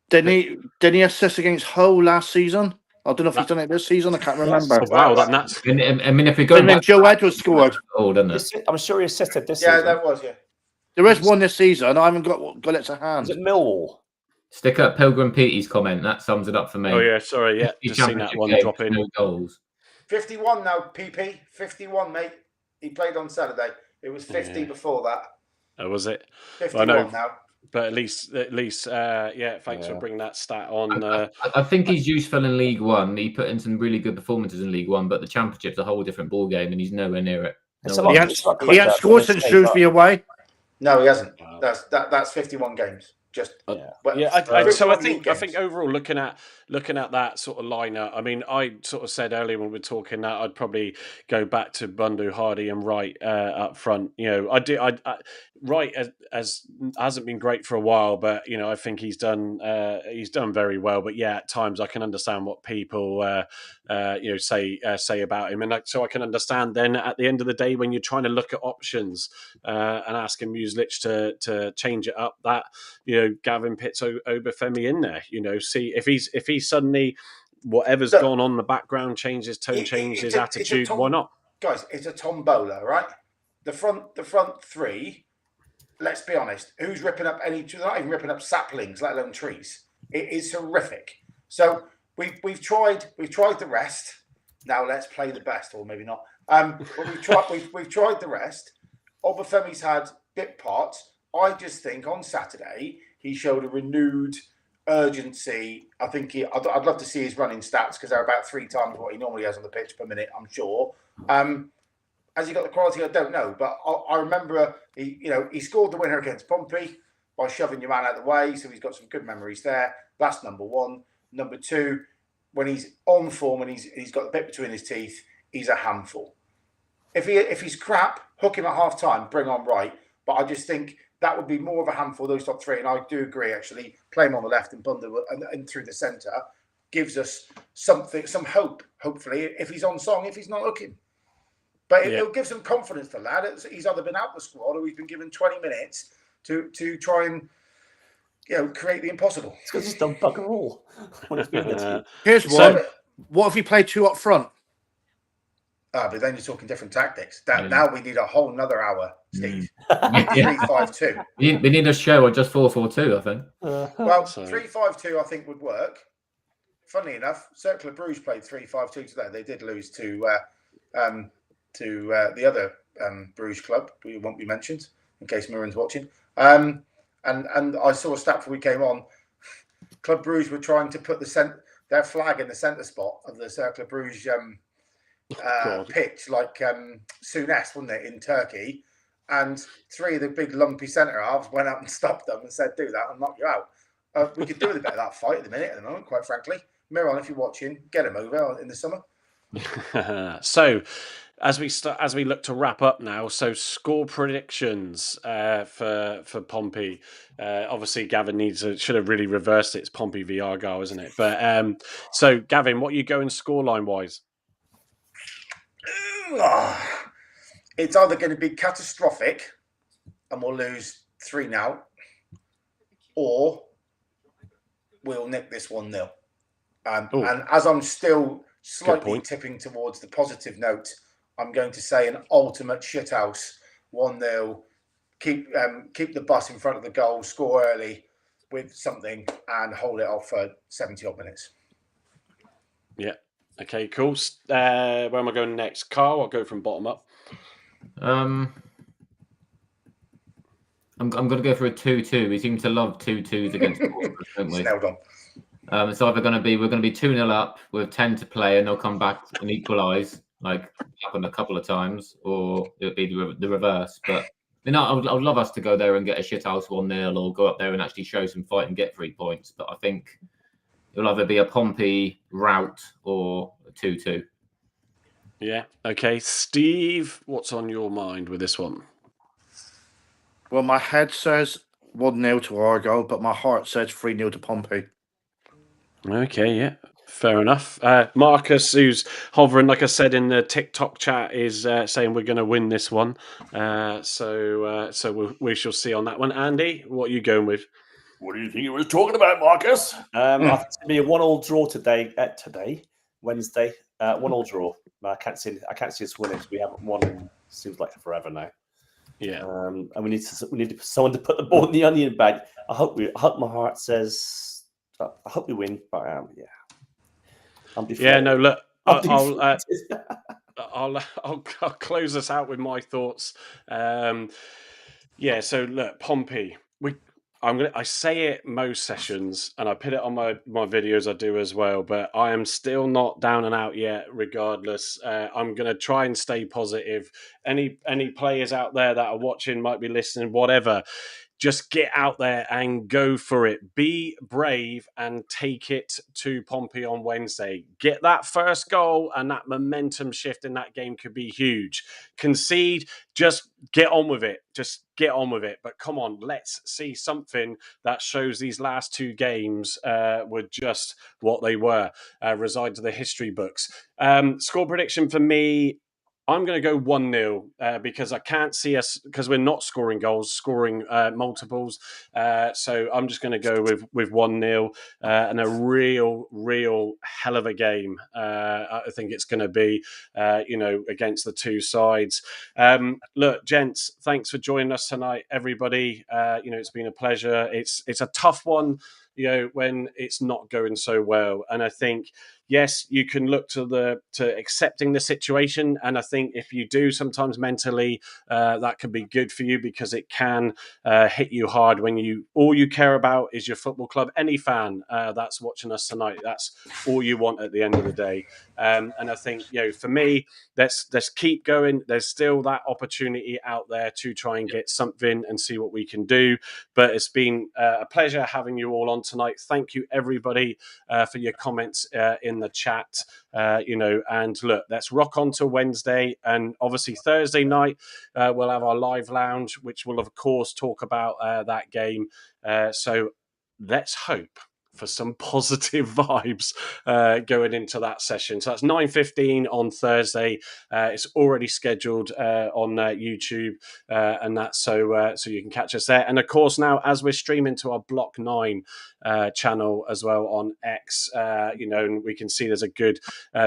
Didn't he assist against Hull last season? I don't know if he's done it this season. I can't remember. Wow, that's nuts. I mean, if we go back, Joe Edwards scored. Oh, didn't it? I'm sure he assisted this season. Yeah, that was. Yeah. There is one this season. I haven't got it to hand. Is it Millwall? Stick up Pilgrim Petey's comment. That sums it up for me. Oh yeah, sorry, yeah, just seen that one drop in. No goals. 51 now, PP. 51, mate. He played on Saturday. It was 50 before that. Oh, was it? 51 now. But at least, thanks for bringing that stat on. I think he's useful in League One. He put in some really good performances in League One, but the Championship's a whole different ball game, and he's nowhere near it. He hasn't scored since Shrewsbury away. No, he hasn't. Wow. That's 51 games. So I think overall looking at that sort of lineup, I mean, I sort of said earlier when we were talking that I'd probably go back to Bundu, Hardy, and Wright up front. Wright hasn't been great for a while, but I think he's done very well. But yeah, at times I can understand what people say about him, and so I can understand. Then at the end of the day, when you're trying to look at options and asking Muslich to change it up, that Gavin Pitts Obafemi in there, see if he's suddenly whatever's gone on in the background changes tone, changes his attitude. Why not, guys? It's a tombola, right? The front three. Let's be honest. Who's ripping up they're not even ripping up saplings, let alone trees. It is horrific. So we've tried the rest. Now let's play the best, or maybe not. But we've tried the rest. Obafemi's had bit parts. I just think on Saturday he showed a renewed urgency. I think I'd love to see his running stats because they're about 3 times what he normally has on the pitch per minute, I'm sure. Has he got the quality? I don't know. But I remember he scored the winner against Pompey. by shoving your man out of the way. So he's got some good memories there. That's number one. Number two, when he's on form and he's got the bit between his teeth, he's a handful. If he's crap, hook him at half time, bring on Wright. But I just think that would be more of a handful, those top three. And I do agree, actually, play him on the left and Bundle and through the centre gives us something, some hope, hopefully, if he's on song, if he's not looking. But it'll give some confidence to the lad. He's either been out the squad or he's been given 20 minutes to try and create the impossible. It's because he's done bugger all when it's been the team. Here's one. What if you play two up front? But then you're talking different tactics. Now we need a whole nother hour, Steve. 3-5-2. We need a show or just 4-4-2, I think. Well, 3-5-2 I think would work. Funnily enough, Cercle Bruges played 3-5-2 today. They did lose to the other Bruges club, who won't be mentioned, in case Mirren's watching. And I saw a stat before we came on. Club Bruges were trying to put their flag in the centre spot of the Cercle Bruges pitch, like Sunes, wasn't it, in Turkey? And three of the big lumpy centre halves went up and stopped them and said, "Do that, I'll knock you out." We could do with a bit of that fight at the moment, quite frankly. Miron, if you're watching, get him over in the summer. So, as we look to wrap up now, so score predictions for Pompey. Obviously, Gavin should have really reversed it. It's Pompey v Argyle, isn't it? But so, Gavin, what are you going scoreline wise? It's either going to be catastrophic, and we'll lose 3-0, or we'll nick this 1-0. And as I'm still slightly tipping towards the positive note, I'm going to say an ultimate shithouse 1-0. Keep the bus in front of the goal, score early with something, and hold it off for 70 odd minutes. Yeah. Okay. Cool. Where am I going next? Carl, I'll go from bottom up. I'm going to go for a 2-2. We seem to love 2-2s against Portsmouth, don't we? Nailed on. It's either going to be we're going to be 2-0 up with 10 to play and they'll come back and equalise, like happened a couple of times, or it'll be the reverse. But I would love us to go there and get a shithouse 1-0, or go up there and actually show some fight and get 3 points. But I think it'll either be a Pompey rout or a 2-2. Yeah. Okay, Steve, what's on your mind with this one? Well, my head says 1-0 to Argyle, but my heart says 3-0 to Pompey. Okay, yeah, fair enough. Marcus, who's hovering, like I said in the TikTok chat, is saying we're going to win this one. So we shall see on that one. Andy, what are you going with? What do you think you were talking about, Marcus? I think it's going to be a 1-1 draw today, Wednesday. 1-1 draw. I can't see us winning. We haven't won in seems like forever now. Yeah. And we need someone to put the ball in the onion bag. I hope my heart says. I hope we win, but no. Look, I'll close us out with my thoughts. So look, Pompey. I say it most sessions, and I put it on my videos. I do as well, but I am still not down and out yet. Regardless, I'm going to try and stay positive. Any players out there that are watching, might be listening, whatever. Just get out there and go for it. Be brave and take it to Pompey on Wednesday. Get that first goal, and that momentum shift in that game could be huge. Concede, just get on with it. Just get on with it. But come on, let's see something that shows these last 2 games were just what they were. Reside to the history books. Score prediction for me, I'm going to go 1-0 because I can't see us, because we're not scoring goals, scoring multiples. So I'm just going to go with 1-0 and a real hell of a game. I think it's going to be, against the 2 sides. Look, gents, thanks for joining us tonight, everybody. It's been a pleasure. It's a tough one. when it's not going so well. And I think, yes, you can look to accepting the situation. And I think if you do sometimes mentally, that can be good for you, because it can hit you hard when all you care about is your football club. Any fan that's watching us tonight, that's all you want at the end of the day. And I think, for me, let's keep going. There's still that opportunity out there to try and get something and see what we can do. But it's been a pleasure having you all on tonight. Thank you, everybody, for your comments in the chat. And look, let's rock on to Wednesday, and obviously Thursday night we'll have our live lounge, which will of course talk about that game. So let's hope for some positive vibes going into that session. So that's 9:15 on Thursday. It's already scheduled on YouTube, and that's so you can catch us there. And of course, now as we're streaming to our Block 9 channel as well on X, and we can see there's a good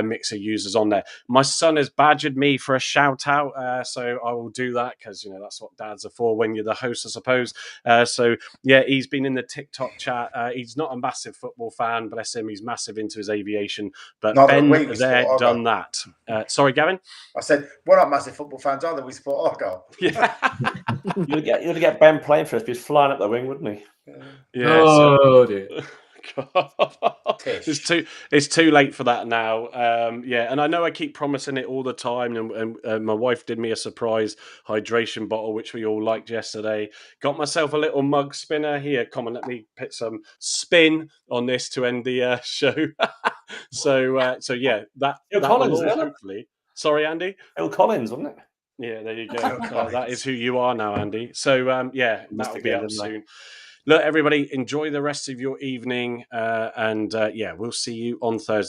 mix of users on there. My son has badgered me for a shout out, so I will do that, because that's what dads are for when you're the host, I suppose. So yeah, he's been in the TikTok chat. He's not a massive football fan, bless him. He's massive into his aviation, but Ben there done that. Sorry, Gavin. I said we're not massive football fans either. We support Argyle. Yeah. You'd get Ben playing for us. He's flying up the wing, wouldn't he? Yeah. Dear. It's too late for that now. And I know I keep promising it all the time, and my wife did me a surprise hydration bottle, which we all liked yesterday. Got myself a little mug spinner here. Come on, let me put some spin on this to end the show. So yeah, that Collins, will hopefully. Sorry, Andy. Phil Collins, wasn't it? Yeah, there you go. That is who you are now, Andy. So that'll be up soon. Look, everybody, enjoy the rest of your evening, and we'll see you on Thursday.